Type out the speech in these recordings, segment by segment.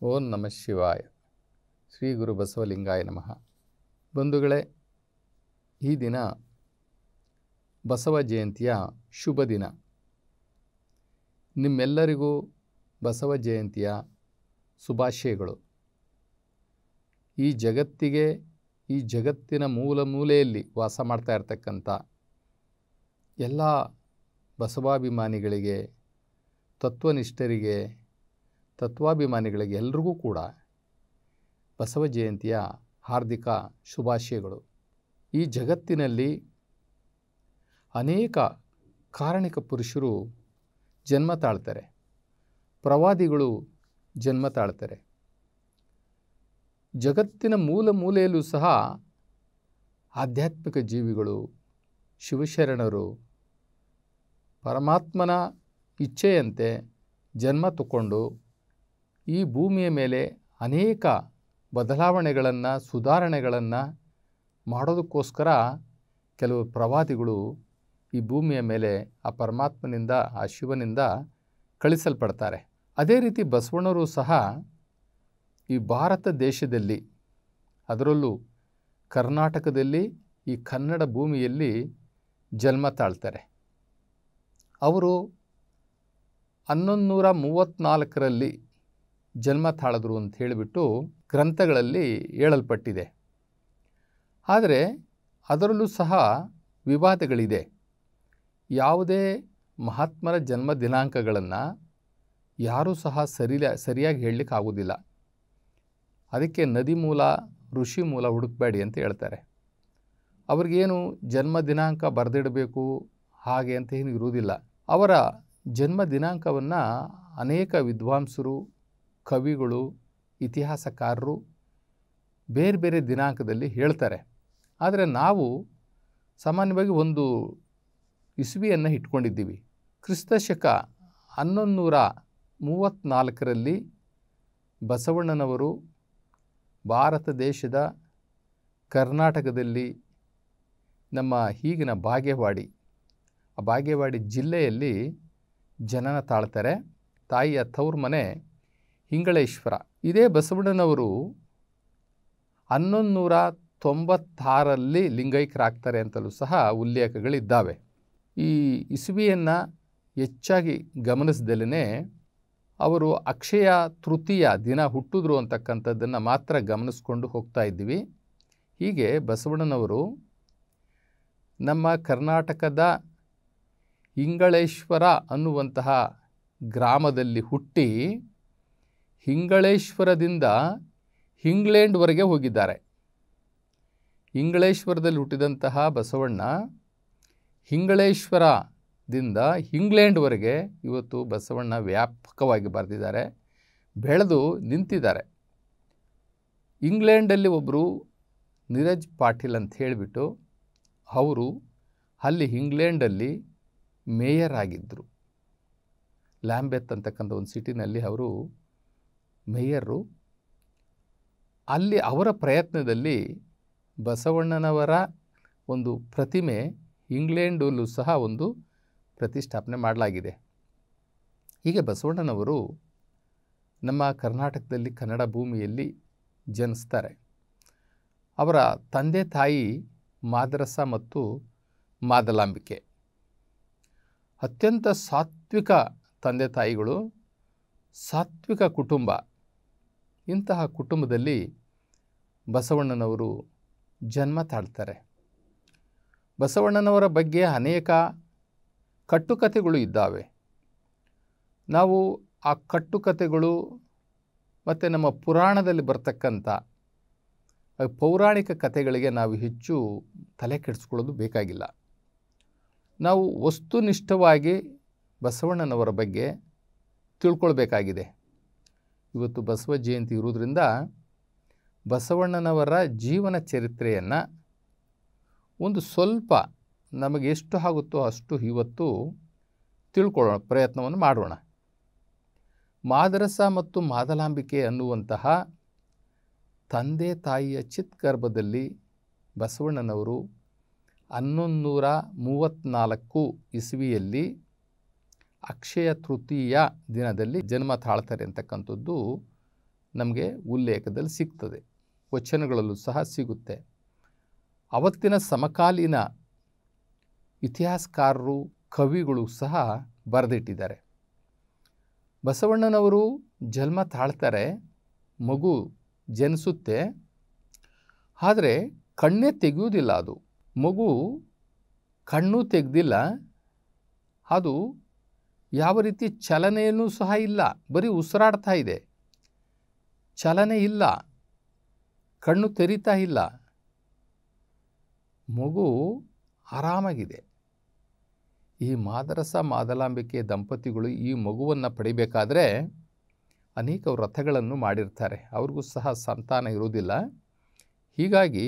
ಓಂ ನಮಃ ಶಿವಾಯ. ಶ್ರೀ ಗುರು ಬಸವಲಿಂಗಾಯ ನಮಃ. ಬಂಧುಗಳೇ, ಈ ದಿನ ಬಸವ ಜಯಂತಿಯ ಶುಭ ದಿನ. ನಿಮ್ಮೆಲ್ಲರಿಗೂ ಬಸವ ಜಯಂತಿಯ ಶುಭಾಶಯಗಳು. ಈ ಜಗತ್ತಿಗೆ, ಈ ಜಗತ್ತಿನ ಮೂಲೆಯಲ್ಲಿ ವಾಸ ಮಾಡ್ತಾ ಇರ್ತಕ್ಕಂಥ ಎಲ್ಲ ಬಸವಾಭಿಮಾನಿಗಳಿಗೆ, ತತ್ವನಿಷ್ಠರಿಗೆ, ತತ್ವಾಭಿಮಾನಿಗಳಿಗೆ ಎಲ್ರಿಗೂ ಕೂಡ ಬಸವ ಜಯಂತಿಯ ಹಾರ್ದಿಕ ಶುಭಾಶಯಗಳು. ಈ ಜಗತ್ತಿನಲ್ಲಿ ಅನೇಕ ಕಾರಣಿಕ ಪುರುಷರು ಜನ್ಮ ತಾಳ್ತಾರೆ, ಪ್ರವಾದಿಗಳು ಜನ್ಮ ತಾಳ್ತಾರೆ. ಜಗತ್ತಿನ ಮೂಲೆಯಲ್ಲೂ ಸಹ ಆಧ್ಯಾತ್ಮಿಕ ಜೀವಿಗಳು, ಶಿವಶರಣರು ಪರಮಾತ್ಮನ ಇಚ್ಛೆಯಂತೆ ಜನ್ಮ ತಗೊಂಡು ಈ ಭೂಮಿಯ ಮೇಲೆ ಅನೇಕ ಬದಲಾವಣೆಗಳನ್ನು, ಸುಧಾರಣೆಗಳನ್ನು ಮಾಡೋದಕ್ಕೋಸ್ಕರ ಕೆಲವು ಪ್ರವಾದಿಗಳು ಈ ಭೂಮಿಯ ಮೇಲೆ ಆ ಪರಮಾತ್ಮನಿಂದ, ಆ ಶಿವನಿಂದ ಕಳಿಸಲ್ಪಡ್ತಾರೆ. ಅದೇ ರೀತಿ ಬಸವಣ್ಣರು ಸಹ ಈ ಭಾರತ ದೇಶದಲ್ಲಿ, ಅದರಲ್ಲೂ ಕರ್ನಾಟಕದಲ್ಲಿ, ಈ ಕನ್ನಡ ಭೂಮಿಯಲ್ಲಿ ಜನ್ಮ ತಾಳ್ತಾರೆ. ಅವರು 1134ರಲ್ಲಿ ಜನ್ಮ ತಾಳಿದ್ರು ಅಂತ ಹೇಳಿಬಿಟ್ಟು ಗ್ರಂಥಗಳಲ್ಲಿ ಹೇಳಲ್ಪಟ್ಟಿದೆ. ಆದರೆ ಅದರಲ್ಲೂ ಸಹ ವಿವಾದಗಳಿದೆ. ಯಾವುದೇ ಮಹಾತ್ಮರ ಜನ್ಮ ದಿನಾಂಕಗಳನ್ನು ಯಾರೂ ಸಹ ಸರಿಯಾಗಿ ಹೇಳಲಿಕ್ಕೆ ಆಗೋದಿಲ್ಲ. ಅದಕ್ಕೆ ನದಿ ಮೂಲ, ಋಷಿ ಮೂಲ ಹುಡುಕಬೇಡಿ ಅಂತ ಹೇಳ್ತಾರೆ. ಅವ್ರಿಗೇನು ಜನ್ಮ ದಿನಾಂಕ ಬರೆದಿಡಬೇಕು ಹಾಗೆ ಅಂತ ಏನು ಇರುವುದಿಲ್ಲ. ಅವರ ಜನ್ಮ ದಿನಾಂಕವನ್ನು ಅನೇಕ ವಿದ್ವಾಂಸರು, ಕವಿಗಳು, ಇತಿಹಾಸಕಾರರು ಬೇರೆ ಬೇರೆ ದಿನಾಂಕದಲ್ಲಿ ಹೇಳ್ತಾರೆ. ಆದರೆ ನಾವು ಸಾಮಾನ್ಯವಾಗಿ ಒಂದು ಇಸ್ವಿಯನ್ನು ಇಟ್ಕೊಂಡಿದ್ದೀವಿ. ಕ್ರಿಸ್ತಶಕ 1134ರಲ್ಲಿ ಬಸವಣ್ಣನವರು ಭಾರತ ದೇಶದ ಕರ್ನಾಟಕದಲ್ಲಿ ನಮ್ಮ ಈಗಿನ ಬಾಗೇವಾಡಿ, ಆ ಬಾಗೇವಾಡಿ ಜಿಲ್ಲೆಯಲ್ಲಿ ಜನನ ತಾಳ್ತಾರೆ. ತಾಯಿಯ ತವ್ರ ಮನೆ ಹಿಂಗಳೇಶ್ವರ. ಇದೇ ಬಸವಣ್ಣನವರು 1196ರಲ್ಲಿ ಲಿಂಗೈಕ್ಯರಾಗ್ತಾರೆ ಅಂತಲೂ ಸಹ ಉಲ್ಲೇಖಗಳಿದ್ದಾವೆ. ಈ ಇಸುವಿಯನ್ನು ಹೆಚ್ಚಾಗಿ ಗಮನಿಸ್ದಲೇ ಅವರು ಅಕ್ಷಯ ತೃತೀಯ ದಿನ ಹುಟ್ಟಿದ್ರು ಅಂತಕ್ಕಂಥದ್ದನ್ನು ಮಾತ್ರ ಗಮನಿಸ್ಕೊಂಡು ಹೋಗ್ತಾ ಇದ್ದೀವಿ. ಹೀಗೆ ಬಸವಣ್ಣನವರು ನಮ್ಮ ಕರ್ನಾಟಕದ ಹಿಂಗಳೇಶ್ವರ ಅನ್ನುವಂತಹ ಗ್ರಾಮದಲ್ಲಿ ಹುಟ್ಟಿ ಹಿಂಗಳೇಶ್ವರದಿಂದ ಇಂಗ್ಲೆಂಡ್ವರೆಗೆ ಹೋಗಿದ್ದಾರೆ. ಇಂಗ್ಲೇಶ್ವರದಲ್ಲಿ ಹುಟ್ಟಿದಂತಹ ಬಸವಣ್ಣ ಹಿಂಗಳೇಶ್ವರದಿಂದ ಇಂಗ್ಲೆಂಡ್ವರೆಗೆ ಇವತ್ತು ಬಸವಣ್ಣ ವ್ಯಾಪಕವಾಗಿ ಬರೆದಿದ್ದಾರೆ, ಬೆಳೆದು ನಿಂತಿದ್ದಾರೆ. ಇಂಗ್ಲೆಂಡಲ್ಲಿ ಒಬ್ಬರು ನೀರಜ್ ಪಾಟೀಲ್ ಅಂತ ಹೇಳಿಬಿಟ್ಟು ಅವರು ಅಲ್ಲಿ ಇಂಗ್ಲೆಂಡಲ್ಲಿ ಮೇಯರ್ ಆಗಿದ್ದರು. ಲ್ಯಾಂಬೆತ್ ಅಂತಕ್ಕಂಥ ಒಂದು ಸಿಟಿನಲ್ಲಿ ಅವರು ಮೇಯರು. ಅಲ್ಲಿ ಅವರ ಪ್ರಯತ್ನದಲ್ಲಿ ಬಸವಣ್ಣನವರ ಒಂದು ಪ್ರತಿಮೆ ಇಂಗ್ಲೆಂಡಲ್ಲೂ ಸಹ ಒಂದು ಪ್ರತಿಷ್ಠಾಪನೆ ಮಾಡಲಾಗಿದೆ. ಹೀಗೆ ಬಸವಣ್ಣನವರು ನಮ್ಮ ಕರ್ನಾಟಕದಲ್ಲಿ, ಕನ್ನಡ ಭೂಮಿಯಲ್ಲಿ ಜನಿಸ್ತಾರೆ. ಅವರ ತಂದೆ ತಾಯಿ ಮಾದರಸ ಮತ್ತು ಮಾದಲಾಂಬಿಕೆ. ಅತ್ಯಂತ ಸಾತ್ವಿಕ ತಂದೆ ತಾಯಿಗಳು, ಸಾತ್ವಿಕ ಕುಟುಂಬ. ಇಂತಹ ಕುಟುಂಬದಲ್ಲಿ ಬಸವಣ್ಣನವರು ಜನ್ಮ ತಾಳ್ತಾರೆ. ಬಸವಣ್ಣನವರ ಬಗ್ಗೆ ಅನೇಕ ಕಟ್ಟುಕತೆಗಳು ಇದ್ದಾವೆ. ನಾವು ಆ ಕಟ್ಟುಕತೆಗಳು ಮತ್ತು ನಮ್ಮ ಪುರಾಣದಲ್ಲಿ ಬರ್ತಕ್ಕಂಥ ಪೌರಾಣಿಕ ಕಥೆಗಳಿಗೆ ನಾವು ಹೆಚ್ಚು ತಲೆ ಕೆಡಿಸ್ಕೊಳ್ಳೋದು ಬೇಕಾಗಿಲ್ಲ. ನಾವು ವಸ್ತುನಿಷ್ಠವಾಗಿ ಬಸವಣ್ಣನವರ ಬಗ್ಗೆ ತಿಳ್ಕೊಳ್ಬೇಕಾಗಿದೆ. ಇವತ್ತು ಬಸವ ಜಯಂತಿ ಇರುವುದರಿಂದ ಬಸವಣ್ಣನವರ ಜೀವನ ಚರಿತ್ರೆಯನ್ನು ಒಂದು ಸ್ವಲ್ಪ ನಮಗೆ ಎಷ್ಟು ಆಗುತ್ತೋ ಅಷ್ಟು ಇವತ್ತು ತಿಳ್ಕೊಳ್ಳೋಣ, ಪ್ರಯತ್ನವನ್ನು ಮಾಡೋಣ. ಮಾದರಸ ಮತ್ತು ಮಾದಲಾಂಬಿಕೆ ಅನ್ನುವಂತಹ ತಂದೆ ತಾಯಿಯ ಚಿತ್ಗರ್ಭದಲ್ಲಿ ಬಸವಣ್ಣನವರು 1134 ಇಸವಿಯಲ್ಲಿ ಅಕ್ಷಯ ತೃತೀಯ ದಿನದಲ್ಲಿ ಜನ್ಮ ತಾಳ್ತಾರೆ ಅಂತಕ್ಕಂಥದ್ದು ನಮಗೆ ಉಲ್ಲೇಖದಲ್ಲಿ ಸಿಗ್ತದೆ, ವಚನಗಳಲ್ಲೂ ಸಹ ಸಿಗುತ್ತೆ. ಅವತ್ತಿನ ಸಮಕಾಲೀನ ಇತಿಹಾಸಕಾರರು, ಕವಿಗಳು ಸಹ ಬರೆದಿಟ್ಟಿದ್ದಾರೆ. ಬಸವಣ್ಣನವರು ಜನ್ಮ ತಾಳ್ತಾರೆ, ಮಗು ಜನಿಸುತ್ತೆ, ಆದರೆ ಕಣ್ಣೇ ತೆಗೆಯುವುದಿಲ್ಲ. ಅದು ಮಗು ಕಣ್ಣು ತೆಗೆದಿಲ್ಲ, ಅದು ಯಾವ ರೀತಿ ಚಲನೆಯೂ ಸಹ ಇಲ್ಲ, ಬರೀ ಉಸಿರಾಡ್ತಾ ಇದೆ, ಚಲನೆ ಇಲ್ಲ, ಕಣ್ಣು ತೆರೀತಾ ಇಲ್ಲ, ಮಗು ಆರಾಮಾಗಿದೆ. ಈ ಮಾದರಸ ಮಾದಲಾಂಬಿಕೆ ದಂಪತಿಗಳು ಈ ಮಗುವನ್ನು ಪಡಿಬೇಕಾದ್ರೆ ಅನೇಕ ವ್ರತಗಳನ್ನು ಮಾಡಿರ್ತಾರೆ. ಅವ್ರಿಗೂ ಸಹ ಸಂತಾನ ಇರುವುದಿಲ್ಲ, ಹೀಗಾಗಿ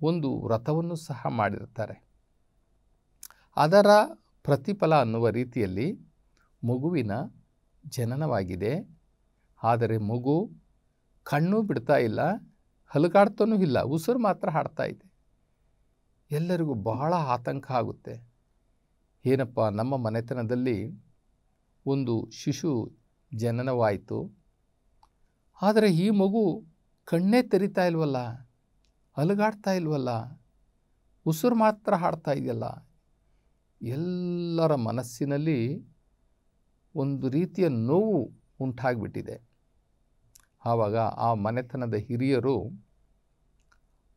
ಒಂದು ವ್ರತವನ್ನು ಸಹ ಮಾಡಿರ್ತಾರೆ. ಅದರ ಪ್ರತಿಫಲ ಅನ್ನುವ ರೀತಿಯಲ್ಲಿ ಮಗುವಿನ ಜನನವಾಗಿದೆ. ಆದರೆ ಮಗು ಕಣ್ಣು ಬಿಡ್ತಾ ಇಲ್ಲ, ಹಲಗಾಡ್ತಾನೂ ಇಲ್ಲ, ಉಸಿರು ಮಾತ್ರ ಹಾಡ್ತಾ ಇದೆ. ಎಲ್ಲರಿಗೂ ಬಹಳ ಆತಂಕ ಆಗುತ್ತೆ. ಏನಪ್ಪ, ನಮ್ಮ ಮನೆತನದಲ್ಲಿ ಒಂದು ಶಿಶು ಜನನವಾಯಿತು, ಆದರೆ ಈ ಮಗು ಕಣ್ಣೇ ತೆರಿತಾ ಇಲ್ವಲ್ಲ, ಅಲುಗಾಡ್ತಾ ಇಲ್ವಲ್ಲ, ಉಸಿರು ಮಾತ್ರ ಹಾಡ್ತಾ ಇದೆಯಲ್ಲ. ಎಲ್ಲರ ಮನಸ್ಸಿನಲ್ಲಿ ಒಂದು ರೀತಿಯ ನೋವು ಉಂಟಾಗಿಬಿಟ್ಟಿದೆ. ಆವಾಗ ಆ ಮನೆತನದ ಹಿರಿಯರು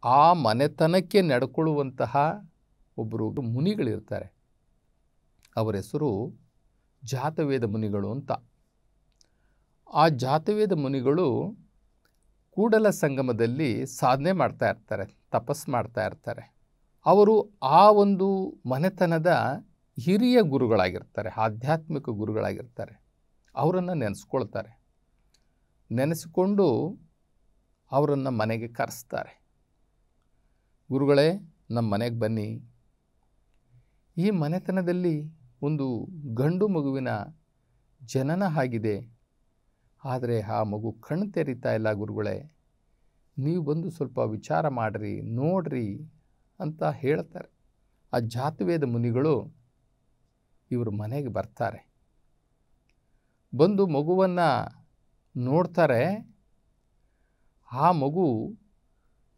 ಆ ಮನೆತನಕ್ಕೆ ನಡ್ಕೊಳ್ಳುವಂತಹ ಒಬ್ಬರು ಮುನಿಗಳಿರ್ತಾರೆ. ಅವರ ಹೆಸರು ಜಾತವೇದ ಮುನಿಗಳು ಅಂತ. ಆ ಜಾತವೇದ ಮುನಿಗಳು ಕೂಡಲ ಸಂಗಮದಲ್ಲಿ ಸಾಧನೆ ಮಾಡ್ತಾ ಇರ್ತಾರೆ, ತಪಸ್ಸು ಮಾಡ್ತಾ ಇರ್ತಾರೆ. ಅವರು ಆ ಒಂದು ಮನೆತನದ ಹಿರಿಯ ಗುರುಗಳಾಗಿರ್ತಾರೆ, ಆಧ್ಯಾತ್ಮಿಕ ಗುರುಗಳಾಗಿರ್ತಾರೆ. ಅವರನ್ನು ನೆನೆಸ್ಕೊಳ್ತಾರೆ. ನೆನೆಸಿಕೊಂಡು ಅವರನ್ನು ಮನೆಗೆ ಕರೆಸ್ತಾರೆ. ಗುರುಗಳೇ, ನಮ್ಮ ಮನೆಗೆ ಬನ್ನಿ, ಈ ಮನೆತನದಲ್ಲಿ ಒಂದು ಗಂಡು ಮಗುವಿನ ಜನನ ಆಗಿದೆ, ಆದರೆ ಆ ಮಗು ಕಣ್ಣು ತೆರೀತಾ ಇಲ್ಲ ಗುರುಗಳೇ, ನೀವು ಬಂದು ಸ್ವಲ್ಪ ವಿಚಾರ ಮಾಡಿರಿ, ನೋಡ್ರಿ ಅಂತ ಹೇಳ್ತಾರೆ. ಆ ಜಾತವೇದ ಮುನಿಗಳು ಇವರು ಮನೆಗೆ ಬರ್ತಾರೆ. ಬಂದು ಮಗುವನ್ನು ನೋಡ್ತಾರೆ. ಆ ಮಗು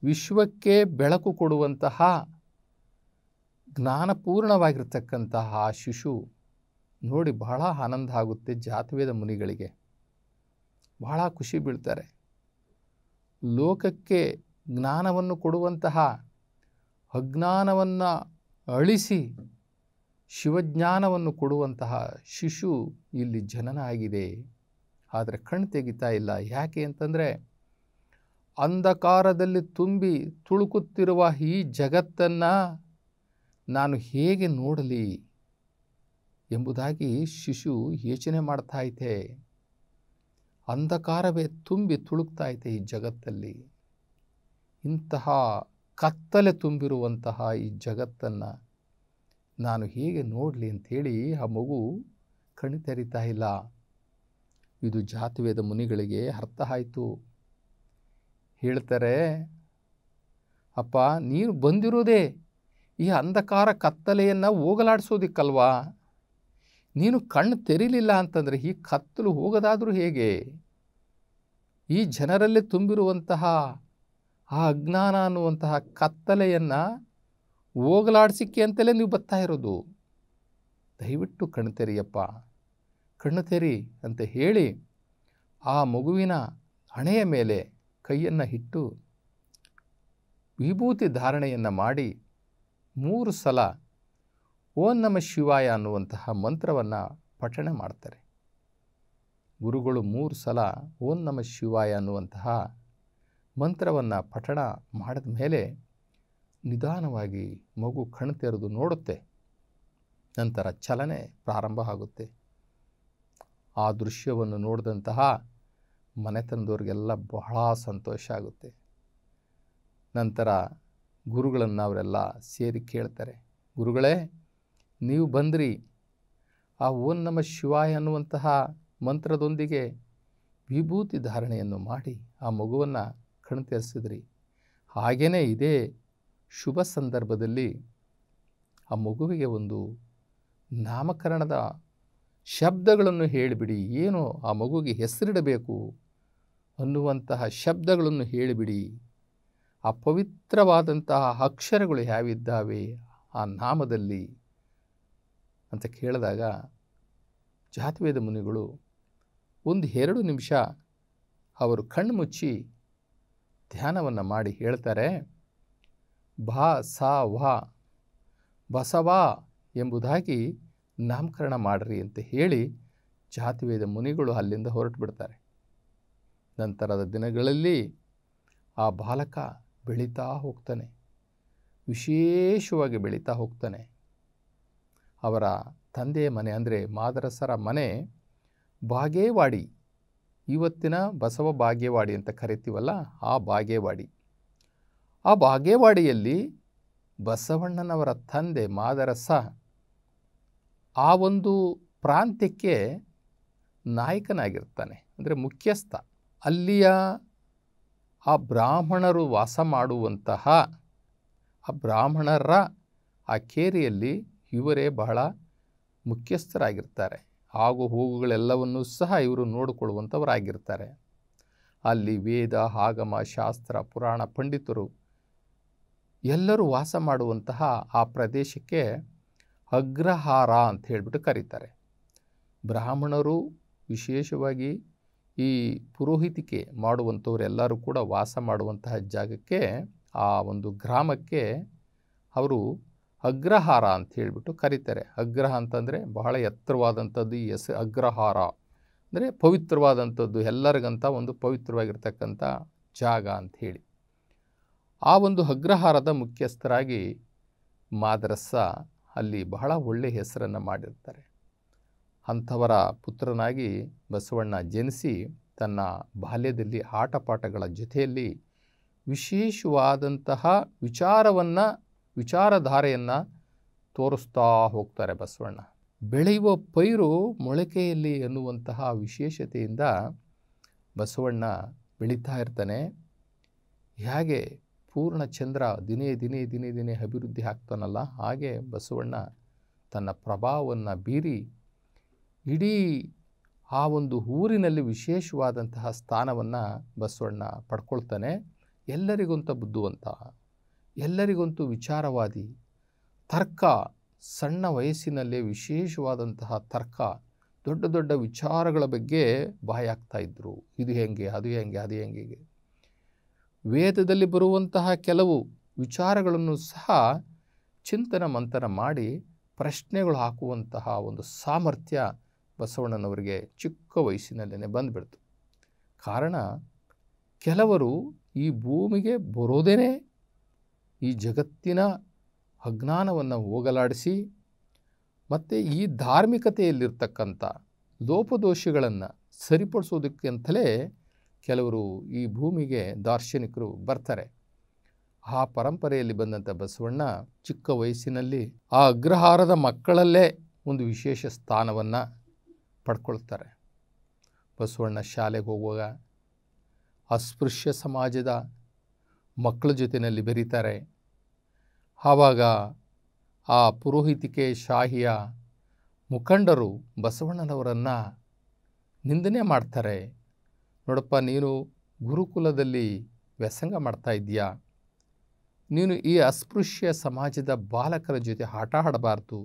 ವಿಶ್ವಕ್ಕೆ ಬೆಳಕು ಕೊಡುವಂತಹ ಜ್ಞಾನಪೂರ್ಣವಾಗಿರ್ತಕ್ಕಂತಹ ಆ ಶಿಶು ನೋಡಿ ಬಹಳ ಆನಂದ ಆಗುತ್ತೆ. ಜಾತವೇದ ಮುನಿಗಳಿಗೆ ಬಹಳ ಖುಷಿ ಬೀಳ್ತಾರೆ. ಲೋಕಕ್ಕೆ ಜ್ಞಾನವನ್ನು ಕೊಡುವಂತಹ, ಅಜ್ಞಾನವನ್ನು ಅಳಿಸಿ ಶಿವಜ್ಞಾನವನ್ನು ಕೊಡುವಂತಹ ಶಿಶು ಇಲ್ಲಿ ಜನನ ಆಗಿದೆ, ಆದರೆ ಕಣ್ಣು ತೆಗಿತಾ ಇಲ್ಲ. ಯಾಕೆ ಅಂತಂದರೆ, ಅಂಧಕಾರದಲ್ಲಿ ತುಂಬಿ ತುಳುಕುತ್ತಿರುವ ಈ ಜಗತ್ತನ್ನು ನಾನು ಹೇಗೆ ನೋಡಲಿ ಎಂಬುದಾಗಿ ಶಿಶು ಯೋಚನೆ ಮಾಡ್ತಾ ಐತೆ. ಅಂಧಕಾರವೇ ತುಂಬಿ ತುಳುಕ್ತಾ ಐತೆ ಈ ಜಗತ್ತಲ್ಲಿ. ಇಂತಹ ಕತ್ತಲೆ ತುಂಬಿರುವಂತಹ ಈ ಜಗತ್ತನ್ನು ನಾನು ಹೇಗೆ ನೋಡಲಿ ಅಂಥೇಳಿ ಆ ಮಗು ಕಣ್ಣು ತೆರಿತಾ ಇಲ್ಲ. ಇದು ಜಾತವೇದ ಮುನಿಗಳಿಗೆ ಅರ್ಥ ಆಯಿತು. ಹೇಳ್ತಾರೆ, ಅಪ್ಪ, ನೀನು ಬಂದಿರೋದೇ ಈ ಅಂಧಕಾರ ಕತ್ತಲೆಯನ್ನು ಹೋಗಲಾಡಿಸೋದಿಕ್ಕಲ್ವಾ? ನೀನು ಕಣ್ಣು ತೆರೀಲಿಲ್ಲ ಅಂತಂದರೆ ಈ ಕತ್ತಲು ಹೋಗೋದಾದರೂ ಹೇಗೆ? ಈ ಜನರಲ್ಲಿ ತುಂಬಿರುವಂತಹ ಆ ಅಜ್ಞಾನ ಅನ್ನುವಂತಹ ಕತ್ತಲೆಯನ್ನು ಹೋಗಲಾಡಿಸಿಕೆ ಅಂತಲೇ ನೀವು ಬರ್ತಾ ಇರೋದು. ದಯವಿಟ್ಟು ಕಣ್ಣು ತೆರೆಯಪ್ಪ, ಕಣ್ಣು ತೆರಿ ಅಂತ ಹೇಳಿ ಆ ಮಗುವಿನ ಹಣೆಯ ಮೇಲೆ ಕೈಯನ್ನು ಇಟ್ಟು ವಿಭೂತಿ ಧಾರಣೆಯನ್ನು ಮಾಡಿ 3 ಸಲ ಓಂ ನಮಃ ಶಿವಾಯ ಅನ್ನುವಂತಹ ಮಂತ್ರವನ್ನು ಪಠಣೆ ಮಾಡ್ತಾರೆ. ಗುರುಗಳು 3 ಸಲ ಓಂ ನಮಃ ಶಿವಾಯ ಅನ್ನುವಂತಹ ಮಂತ್ರವನ್ನು ಪಠಣ ಮಾಡಿದ ಮೇಲೆ ನಿಧಾನವಾಗಿ ಮಗು ಕಣ್ಣು ತೆರೆದು ನೋಡುತ್ತೆ. ನಂತರ ಚಲನೆ ಪ್ರಾರಂಭ ಆಗುತ್ತೆ. ಆ ದೃಶ್ಯವನ್ನು ನೋಡಿದಂತಹ ಮನೆತನದವ್ರಿಗೆಲ್ಲ ಬಹಳ ಸಂತೋಷ ಆಗುತ್ತೆ. ನಂತರ ಗುರುಗಳನ್ನು ಅವರೆಲ್ಲ ಸೇರಿ ಕೇಳ್ತಾರೆ, ಗುರುಗಳೇ, ನೀವು ಬಂದ್ರಿ, ಆ ಓಂ ನಮಃ ಶಿವಾಯ ಅನ್ನುವಂತಹ ಮಂತ್ರದೊಂದಿಗೆ ವಿಭೂತಿ ಧಾರಣೆಯನ್ನು ಮಾಡಿ ಆ ಮಗುವನ್ನು ಕಣ್ಣು ತೆರೆಸಿದ್ರಿ. ಹಾಗೆಯೇ ಇದೇ ಶುಭ ಸಂದರ್ಭದಲ್ಲಿ ಆ ಮಗುವಿಗೆ ಒಂದು ನಾಮಕರಣದ ಶಬ್ದಗಳನ್ನು ಹೇಳಿಬಿಡಿ. ಏನು ಆ ಮಗುವಿಗೆ ಹೆಸರಿಡಬೇಕು ಅನ್ನುವಂತಹ ಶಬ್ದಗಳನ್ನು ಹೇಳಿಬಿಡಿ. ಆ ಪವಿತ್ರವಾದಂತಹ ಅಕ್ಷರಗಳು ಯಾವಿದ್ದಾವೆ ಆ ನಾಮದಲ್ಲಿ ಅಂತ ಕೇಳಿದಾಗ ಜಾತಿವೇದ ಮುನಿಗಳು 1-2 ನಿಮಿಷ ಅವರು ಕಣ್ಣು ಮುಚ್ಚಿ ಧ್ಯಾನವನ್ನು ಮಾಡಿ ಹೇಳ್ತಾರೆ, ಭಾ ಸಾ ವಾ ಬಸವ ಎಂಬುದಾಗಿ ನಾಮಕರಣ ಮಾಡಿರಿ ಅಂತ ಹೇಳಿ ಜಾತಿವೇದ ಮುನಿಗಳು ಅಲ್ಲಿಂದ ಹೊರಟು ಬಿಡ್ತಾರೆ. ನಂತರದ ದಿನಗಳಲ್ಲಿ ಆ ಬಾಲಕ ಬೆಳೀತಾ ಹೋಗ್ತಾನೆ, ವಿಶೇಷವಾಗಿ ಬೆಳೀತಾ ಹೋಗ್ತಾನೆ. ಅವರ ತಂದೆಯ ಮನೆ ಅಂದರೆ ಮಾದರಸರ ಮನೆ ಬಾಗೇವಾಡಿ, ಇವತ್ತಿನ ಬಸವ ಬಾಗೇವಾಡಿ ಅಂತ ಕರಿತೀವಲ್ಲ ಆ ಬಾಗೇವಾಡಿ. ಆ ಬಾಗೇವಾಡಿಯಲ್ಲಿ ಬಸವಣ್ಣನವರ ತಂದೆ ಮಾದರಸ ಆ ಒಂದು ಪ್ರಾಂತ್ಯಕ್ಕೆ ನಾಯಕನಾಗಿರ್ತಾನೆ, ಅಂದರೆ ಮುಖ್ಯಸ್ಥ. ಅಲ್ಲಿಯ ಆ ಬ್ರಾಹ್ಮಣರು ವಾಸ ಮಾಡುವಂತಹ ಆ ಬ್ರಾಹ್ಮಣರ ಆ ಕೇರಿಯಲ್ಲಿ ಇವರೇ ಬಹಳ ಮುಖ್ಯಸ್ಥರಾಗಿರ್ತಾರೆ. ಆಗು ಹೋಗುಗಳೆಲ್ಲವನ್ನೂ ಸಹ ಇವರು ನೋಡಿಕೊಳ್ಳುವಂಥವರಾಗಿರ್ತಾರೆ. ಅಲ್ಲಿ ವೇದ, ಆಗಮ, ಶಾಸ್ತ್ರ, ಪುರಾಣ ಪಂಡಿತರು ಎಲ್ಲರೂ ವಾಸ ಮಾಡುವಂತಹ ಆ ಪ್ರದೇಶಕ್ಕೆ ಅಗ್ರಹಾರ ಅಂತ ಹೇಳಿಬಿಟ್ಟು ಕರೀತಾರೆ. ಬ್ರಾಹ್ಮಣರು ವಿಶೇಷವಾಗಿ ಈ ಪುರೋಹಿತಿಕೆ ಮಾಡುವಂಥವರೆಲ್ಲರೂ ಕೂಡ ವಾಸ ಮಾಡುವಂತಹ ಜಾಗಕ್ಕೆ, ಆ ಒಂದು ಗ್ರಾಮಕ್ಕೆ ಅವರು ಅಗ್ರಹಾರ ಅಂತ ಹೇಳಿಬಿಟ್ಟು ಕರೀತಾರೆ. ಅಗ್ರಹ ಅಂತಂದರೆ ಬಹಳ ಎತ್ತರವಾದಂಥದ್ದು. ಈ ಅಗ್ರಹಾರ ಅಂದರೆ ಪವಿತ್ರವಾದಂಥದ್ದು, ಎಲ್ಲರಿಗಂತ ಒಂದು ಪವಿತ್ರವಾಗಿರ್ತಕ್ಕಂಥ ಜಾಗ ಅಂಥೇಳಿ. ಆ ಒಂದು ಅಗ್ರಹಾರದ ಮುಖ್ಯಸ್ಥರಾಗಿ ಮಾದರಸ ಅಲ್ಲಿ ಬಹಳ ಒಳ್ಳೆಯ ಹೆಸರನ್ನು ಮಾಡಿರ್ತಾರೆ. ಅಂಥವರ ಪುತ್ರನಾಗಿ ಬಸವಣ್ಣ ಜನಿಸಿ ತನ್ನ ಬಾಲ್ಯದಲ್ಲಿ ಆಟಪಾಠಗಳ ಜೊತೆಯಲ್ಲಿ ವಿಶೇಷವಾದಂತಹ ವಿಚಾರಧಾರೆಯನ್ನು ತೋರಿಸ್ತಾ ಹೋಗ್ತಾರೆ ಬಸವಣ್ಣ. ಬೆಳೆಯುವ ಪೈರು ಮೊಳಕೆಯಲ್ಲಿ ಅನ್ನುವಂತಹ ವಿಶೇಷತೆಯಿಂದ ಬಸವಣ್ಣ ಬೆಳೀತಾ ಇರ್ತಾನೆ. ಹೇಗೆ ಪೂರ್ಣಚಂದ್ರ ದಿನೇ ದಿನೇ ದಿನೇ ದಿನೇ ಅಭಿವೃದ್ಧಿ ಆಗ್ತಾನಲ್ಲ, ಹಾಗೆ ಬಸವಣ್ಣ ತನ್ನ ಪ್ರಭಾವವನ್ನು ಬೀರಿ ಇಡೀ ಆ ಒಂದು ಊರಿನಲ್ಲಿ ವಿಶೇಷವಾದಂತಹ ಸ್ಥಾನವನ್ನು ಬಸವಣ್ಣ ಪಡ್ಕೊಳ್ತಾನೆ. ಎಲ್ಲರಿಗಂತೂ ಬುದ್ಧಿವಂತ, ಎಲ್ಲರಿಗಂತೂ ವಿಚಾರವಾದಿ, ತರ್ಕ, ಸಣ್ಣ ವಯಸ್ಸಿನಲ್ಲೇ ವಿಶೇಷವಾದಂತಹ ತರ್ಕ, ದೊಡ್ಡ ದೊಡ್ಡ ವಿಚಾರಗಳ ಬಗ್ಗೆ ಬಾಯಾಗ್ತಾಯಿದ್ರು. ಇದು ಹೆಂಗೆ, ಅದು ಹೆಂಗೆ, ಅದು ಹೆಂಗೆ. ವೇದದಲ್ಲಿ ಬರುವಂತಹ ಕೆಲವು ವಿಚಾರಗಳನ್ನು ಸಹ ಚಿಂತನ ಮಂಥನ ಮಾಡಿ ಪ್ರಶ್ನೆಗಳು ಹಾಕುವಂತಹ ಒಂದು ಸಾಮರ್ಥ್ಯ ಬಸವಣ್ಣನವರಿಗೆ ಚಿಕ್ಕ ವಯಸ್ಸಿನಲ್ಲೇ ಬಂದುಬಿಡ್ತು. ಕಾರಣ, ಕೆಲವರು ಈ ಭೂಮಿಗೆ ಬರೋದೇ ಈ ಜಗತ್ತಿನ ಅಜ್ಞಾನವನ್ನು ಹೋಗಲಾಡಿಸಿ ಮತ್ತು ಈ ಧಾರ್ಮಿಕತೆಯಲ್ಲಿರ್ತಕ್ಕಂಥ ಲೋಪದೋಷಗಳನ್ನು ಸರಿಪಡಿಸೋದಕ್ಕೆ ಅಂತಲೇ ಕೆಲವರು ಈ ಭೂಮಿಗೆ ದಾರ್ಶನಿಕರು ಬರ್ತಾರೆ. ಆ ಪರಂಪರೆಯಲ್ಲಿ ಬಂದಂಥ ಬಸವಣ್ಣ ಚಿಕ್ಕ ವಯಸ್ಸಿನಲ್ಲಿ ಆ ಅಗ್ರಹಾರದ ಮಕ್ಕಳಲ್ಲೇ ಒಂದು ವಿಶೇಷ ಸ್ಥಾನವನ್ನು ಪಡ್ಕೊಳ್ತಾರೆ. ಬಸವಣ್ಣ ಶಾಲೆಗೆ ಹೋಗುವಾಗ ಅಸ್ಪೃಶ್ಯ ಸಮಾಜದ ಮಕ್ಕಳ ಜೊತೆಯಲ್ಲಿ ಬೆರೀತಾರೆ. ಆವಾಗ ಆ ಪುರೋಹಿತಿಕೆ ಶಾಹಿಯ ಮುಖಂಡರು ಬಸವಣ್ಣನವರನ್ನು ನಿಂದನೆ ಮಾಡ್ತಾರೆ. ನೋಡಪ್ಪ, ನೀನು ಗುರುಕುಲದಲ್ಲಿ ವ್ಯಸಂಗ ಮಾಡ್ತಾ ಇದ್ದೀಯಾ, ನೀನು ಈ ಅಸ್ಪೃಶ್ಯ ಸಮಾಜದ ಬಾಲಕರ ಜೊತೆ ಆಟ ಆಡಬಾರ್ದು,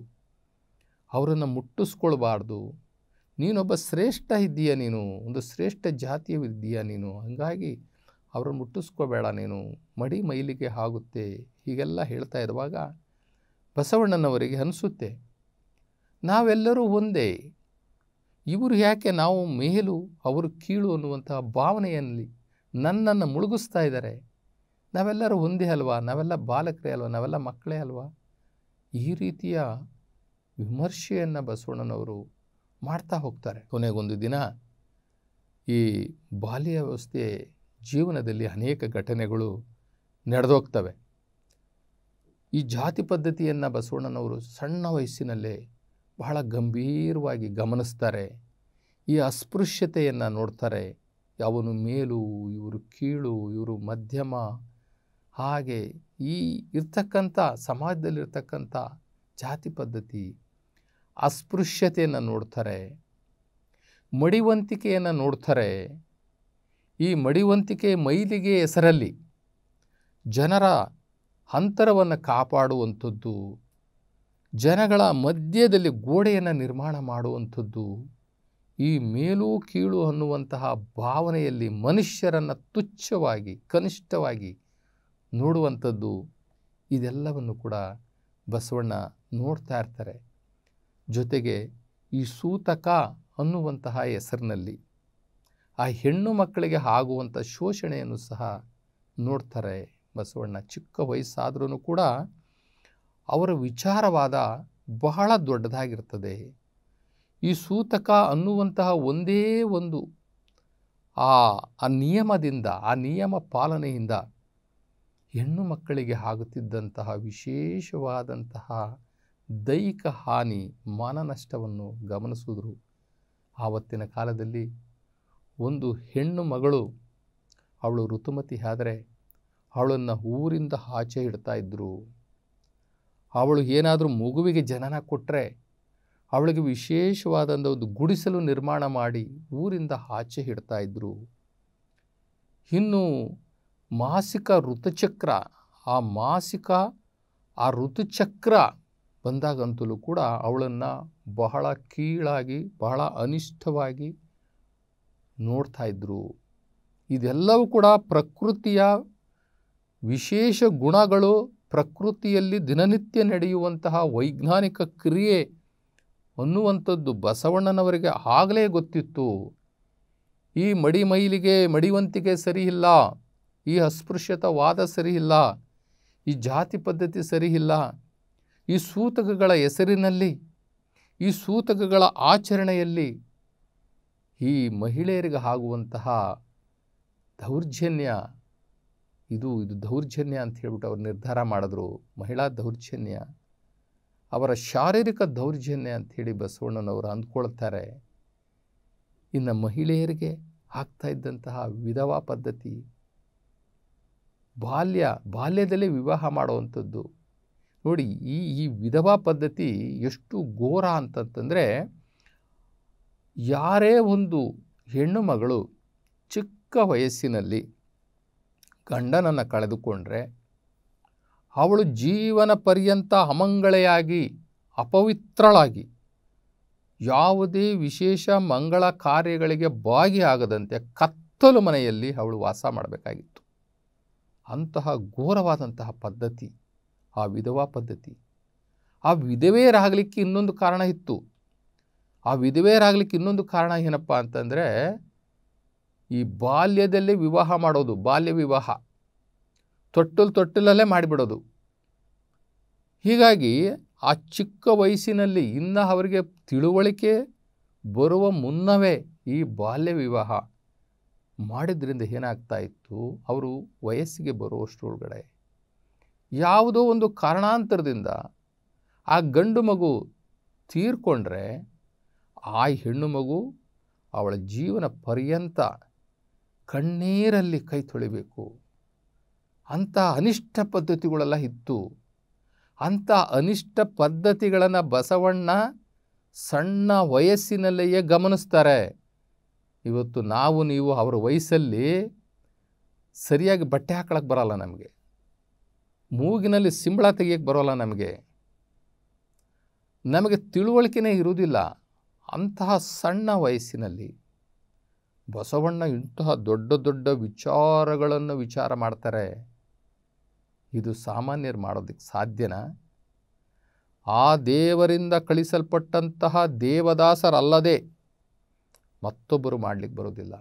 ಅವರನ್ನು ಮುಟ್ಟಿಸ್ಕೊಳ್ಬಾರ್ದು, ನೀನೊಬ್ಬ ಶ್ರೇಷ್ಠ ಇದ್ದೀಯ, ನೀನು ಒಂದು ಶ್ರೇಷ್ಠ ಜಾತಿಯವಿದ್ದೀಯ ನೀನು, ಹಾಗಾಗಿ ಅವರನ್ನು ಮುಟ್ಟಿಸ್ಕೋಬೇಡ, ನೀನು ಮಡಿ ಮೈಲಿಗೆ ಆಗುತ್ತೆ, ಹೀಗೆಲ್ಲ ಹೇಳ್ತಾ ಇರುವಾಗ ಬಸವಣ್ಣನವರಿಗೆ ಅನಿಸುತ್ತೆ, ನಾವೆಲ್ಲರೂ ಒಂದೇ, ಇವರು ಯಾಕೆ ನಾವು ಮೇಲು ಅವರು ಕೀಳು ಅನ್ನುವಂತಹ ಭಾವನೆಯಲ್ಲಿ ನನ್ನನ್ನು ಮುಳುಗಿಸ್ತಾ ಇದ್ದಾರೆ, ನಾವೆಲ್ಲರೂ ಒಂದೇ ಅಲ್ವಾ, ನಾವೆಲ್ಲ ಬಾಲಕರೇ ಅಲ್ವಾ, ನಾವೆಲ್ಲ ಮಕ್ಕಳೇ ಅಲ್ವಾ. ಈ ರೀತಿಯ ವಿಮರ್ಶೆಯನ್ನು ಬಸವಣ್ಣನವರು ಮಾಡ್ತಾ ಹೋಗ್ತಾರೆ. ಕೊನೆಗೊಂದು ದಿನ ಈ ಬಾಲ್ಯಾವಸ್ಥೆ ಜೀವನದಲ್ಲಿ ಅನೇಕ ಘಟನೆಗಳು ನಡೆದೋಗ್ತವೆ. ಈ ಜಾತಿ ಪದ್ಧತಿಯನ್ನು ಬಸವಣ್ಣನವರು ಸಣ್ಣ ವಯಸ್ಸಿನಲ್ಲೇ ಬಹಳ ಗಂಭೀರವಾಗಿ ಗಮನಿಸ್ತಾರೆ. ಈ ಅಸ್ಪೃಶ್ಯತೆಯನ್ನು ನೋಡ್ತಾರೆ. ಅವನು ಮೇಲು, ಇವರು ಕೀಳು, ಇವರು ಮಧ್ಯಮ, ಹಾಗೆ ಈ ಇರ್ತಕ್ಕಂಥ ಸಮಾಜದಲ್ಲಿರ್ತಕ್ಕಂಥ ಜಾತಿ ಪದ್ಧತಿ ಅಸ್ಪೃಶ್ಯತೆಯನ್ನು ನೋಡ್ತಾರೆ, ಮಡಿವಂತಿಕೆಯನ್ನು ನೋಡ್ತಾರೆ. ಈ ಮಡಿವಂತಿಕೆ ಮೈಲಿಗೆ ಹೆಸರಲ್ಲಿ ಜನರ ಅಂತರವನ್ನು ಕಾಪಾಡುವಂಥದ್ದು, ಜನಗಳ ಮಧ್ಯದಲ್ಲಿ ಗೋಡೆಯನ್ನು ನಿರ್ಮಾಣ ಮಾಡುವಂಥದ್ದು, ಈ ಮೇಲು ಕೀಳು ಅನ್ನುವಂತಹ ಭಾವನೆಯಲ್ಲಿ ಮನುಷ್ಯರನ್ನು ತುಚ್ಛವಾಗಿ ಕನಿಷ್ಠವಾಗಿ ನೋಡುವಂಥದ್ದು, ಇದೆಲ್ಲವನ್ನು ಕೂಡ ಬಸವಣ್ಣ ನೋಡ್ತಾ ಇರ್ತಾರೆ. ಜೊತೆಗೆ ಈ ಸೂತಕ ಅನ್ನುವಂತಹ ಹೆಸರಿನಲ್ಲಿ ಆ ಹೆಣ್ಣು ಮಕ್ಕಳಿಗೆ ಆಗುವಂಥ ಶೋಷಣೆಯನ್ನು ಸಹ ನೋಡ್ತಾರೆ ಬಸವಣ್ಣ. ಚಿಕ್ಕ ವಯಸ್ಸಾದ್ರೂ ಕೂಡ ಅವರ ವಿಚಾರವಾದ ಬಹಳ ದೊಡ್ಡದಾಗಿರ್ತದೆ. ಈ ಸೂತಕ ಅನ್ನುವಂತಹ ಒಂದೇ ಒಂದು ಆ ನಿಯಮದಿಂದ, ಆ ನಿಯಮ ಪಾಲನೆಯಿಂದ ಹೆಣ್ಣು ಮಕ್ಕಳಿಗೆ ಆಗುತ್ತಿದ್ದಂತಹ ವಿಶೇಷವಾದಂತಹ ದೈಹಿಕ ಹಾನಿ, ಮಾನನಷ್ಟವನ್ನು ಗಮನಿಸಿದ್ರು. ಆವತ್ತಿನ ಕಾಲದಲ್ಲಿ ಒಂದು ಹೆಣ್ಣು ಮಗಳು ಅವಳು ಋತುಮತಿ ಆದರೆ ಅವಳನ್ನು ಊರಿಂದ ಆಚೆ ಇಡ್ತಾ ಇದ್ದರು. ಅವಳು ಏನಾದರೂ ಮಗುವಿಗೆ ಜನನ ಕೊಟ್ಟರೆ ಅವಳಿಗೆ ವಿಶೇಷವಾದಂಥ ಒಂದು ಗುಡಿಸಲು ನಿರ್ಮಾಣ ಮಾಡಿ ಊರಿಂದ ಆಚೆ ಇಡ್ತಾ ಇದ್ದರು. ಇನ್ನು ಮಾಸಿಕ ಋತುಚಕ್ರ, ಆ ಋತುಚಕ್ರ ಬಂದಾಗಂತಲೂ ಕೂಡ ಅವಳನ್ನು ಬಹಳ ಕೀಳಾಗಿ, ಬಹಳ ಅನಿಷ್ಟವಾಗಿ ನೋಡ್ತಾ ಇದ್ದರು. ಇದೆಲ್ಲವೂ ಕೂಡ ಪ್ರಕೃತಿಯ ವಿಶೇಷ ಗುಣಗಳು, ಪ್ರಕೃತಿಯಲ್ಲಿ ದಿನನಿತ್ಯ ನಡೆಯುವಂತಹ ವೈಜ್ಞಾನಿಕ ಕ್ರಿಯೆ ಅನ್ನುವಂಥದ್ದು ಬಸವಣ್ಣನವರಿಗೆ ಆಗಲೇ ಗೊತ್ತಿತ್ತು. ಈ ಮಡಿವಂತಿಕೆ ಸರಿಯಿಲ್ಲ, ಈ ಅಸ್ಪೃಶ್ಯತವಾದ ಸರಿಯಿಲ್ಲ, ಈ ಜಾತಿ ಪದ್ಧತಿ ಸರಿಯಿಲ್ಲ, ಈ ಸೂತಕಗಳ ಹೆಸರಿನಲ್ಲಿ, ಈ ಸೂತಕಗಳ ಆಚರಣೆಯಲ್ಲಿ ಈ ಮಹಿಳೆಯರಿಗೆ ಆಗುವಂತಹ ದೌರ್ಜನ್ಯ, ಇದು ದೌರ್ಜನ್ಯ ಅಂತ ಹೇಳ್ಬಿಟ್ಟು ಅವರು ನಿರ್ಧಾರ ಮಾಡಿದ್ರು. ಮಹಿಳಾ ದೌರ್ಜನ್ಯ, ಅವರ ಶಾರೀರಿಕ ದೌರ್ಜನ್ಯ ಅಂಥೇಳಿ ಬಸವಣ್ಣನವರು ಅಂದ್ಕೊಳ್ತಾರೆ. ಇನ್ನು ಮಹಿಳೆಯರಿಗೆ ಆಗ್ತಾ ಇದ್ದಂತಹ ವಿಧವಾ ಪದ್ಧತಿ, ಬಾಲ್ಯದಲ್ಲೇ ವಿವಾಹ ಮಾಡುವಂಥದ್ದು ನೋಡಿ. ಈ ವಿಧವಾ ಪದ್ಧತಿ ಎಷ್ಟು ಘೋರ ಅಂತಂತಂದರೆ, ಯಾರೇ ಒಂದು ಹೆಣ್ಣು ಮಗಳು ಚಿಕ್ಕ ವಯಸ್ಸಿನಲ್ಲಿ ಗಂಡನನ್ನು ಕಳೆದುಕೊಂಡ್ರೆ ಅವಳು ಜೀವನ ಪರ್ಯಂತ ಅಮಂಗಳೆಯಾಗಿ, ಅಪವಿತ್ರಳಾಗಿ, ಯಾವುದೇ ವಿಶೇಷ ಮಂಗಳ ಕಾರ್ಯಗಳಿಗೆ ಭಾಗಿಯಾಗದಂತೆ ಕತ್ತಲು ಮನೆಯಲ್ಲಿ ಅವಳು ವಾಸ ಮಾಡಬೇಕಾಗಿತ್ತು. ಅಂತಹ ಘೋರವಾದಂತಹ ಪದ್ಧತಿ ಆ ವಿಧವಾ ಪದ್ಧತಿ. ಆ ವಿಧವೆಯರಾಗಲಿಕ್ಕೆ ಇನ್ನೊಂದು ಕಾರಣ ಇತ್ತು. ಆ ವಿಧವೆಯರಾಗಲಿಕ್ಕೆ ಇನ್ನೊಂದು ಕಾರಣ ಏನಪ್ಪ ಅಂತಂದರೆ, ಈ ಬಾಲ್ಯದಲ್ಲೇ ವಿವಾಹ ಮಾಡೋದು, ಬಾಲ್ಯ ವಿವಾಹ, ತೊಟ್ಟಲಲ್ಲೇ ಮಾಡಿಬಿಡೋದು. ಹೀಗಾಗಿ ಆ ಚಿಕ್ಕ ವಯಸ್ಸಿನಲ್ಲಿ ಇನ್ನು ಅವರಿಗೆ ತಿಳುವಳಿಕೆ ಬರುವ ಮುನ್ನವೇ ಈ ಬಾಲ್ಯ ವಿವಾಹ ಮಾಡಿದ್ರಿಂದ ಏನಾಗ್ತಾ ಇತ್ತು, ಅವರು ವಯಸ್ಸಿಗೆ ಬರುವಷ್ಟರೊಳಗಡೆ ಯಾವುದೋ ಒಂದು ಕಾರಣಾಂತರದಿಂದ ಆ ಗಂಡು ಮಗು ತೀರ್ಕೊಂಡ್ರೆ ಆ ಹೆಣ್ಣು ಮಗು ಅವಳ ಜೀವನ ಪರ್ಯಂತ ಕಣ್ಣೀರಲ್ಲಿ ಕೈ ತೊಳಿಬೇಕು. ಅಂಥ ಅನಿಷ್ಟ ಪದ್ಧತಿಗಳೆಲ್ಲ ಇತ್ತು. ಅಂಥ ಅನಿಷ್ಟ ಪದ್ಧತಿಗಳನ್ನು ಬಸವಣ್ಣ ಸಣ್ಣ ವಯಸ್ಸಿನಲ್ಲಿಯೇ ಗಮನಿಸ್ತಾರೆ. ಇವತ್ತು ನೀವು ಅವರ ವಯಸ್ಸಲ್ಲಿ ಸರಿಯಾಗಿ ಬಟ್ಟೆ ಹಾಕೊಳ್ಳೋಕ್ಕೆ ಬರೋಲ್ಲ, ನಮಗೆ ಮೂಗಿನಲ್ಲಿ ಸಿಂಬಳ ತೆಗಿಯೋಕ್ಕೆ ಬರೋಲ್ಲ, ನಮಗೆ ತಿಳುವಳಿಕೆನೇ ಇರುವುದಿಲ್ಲ. ಅಂತಹ ಸಣ್ಣ ವಯಸ್ಸಿನಲ್ಲಿ ಬಸವಣ್ಣ ಇಂತಹ ದೊಡ್ಡ ದೊಡ್ಡ ವಿಚಾರಗಳನ್ನು ವಿಚಾರ ಮಾಡ್ತಾರೆ. ಇದು ಸಾಮಾನ್ಯರು ಮಾಡೋದಕ್ಕೆ ಸಾಧ್ಯನಾ? ಆ ದೇವರಿಂದ ಕಳಿಸಲ್ಪಟ್ಟಂತಹ ದೇವದಾಸರಲ್ಲದೆ ಮತ್ತೊಬ್ಬರು ಮಾಡಲಿಕ್ಕೆ ಬರೋದಿಲ್ಲ.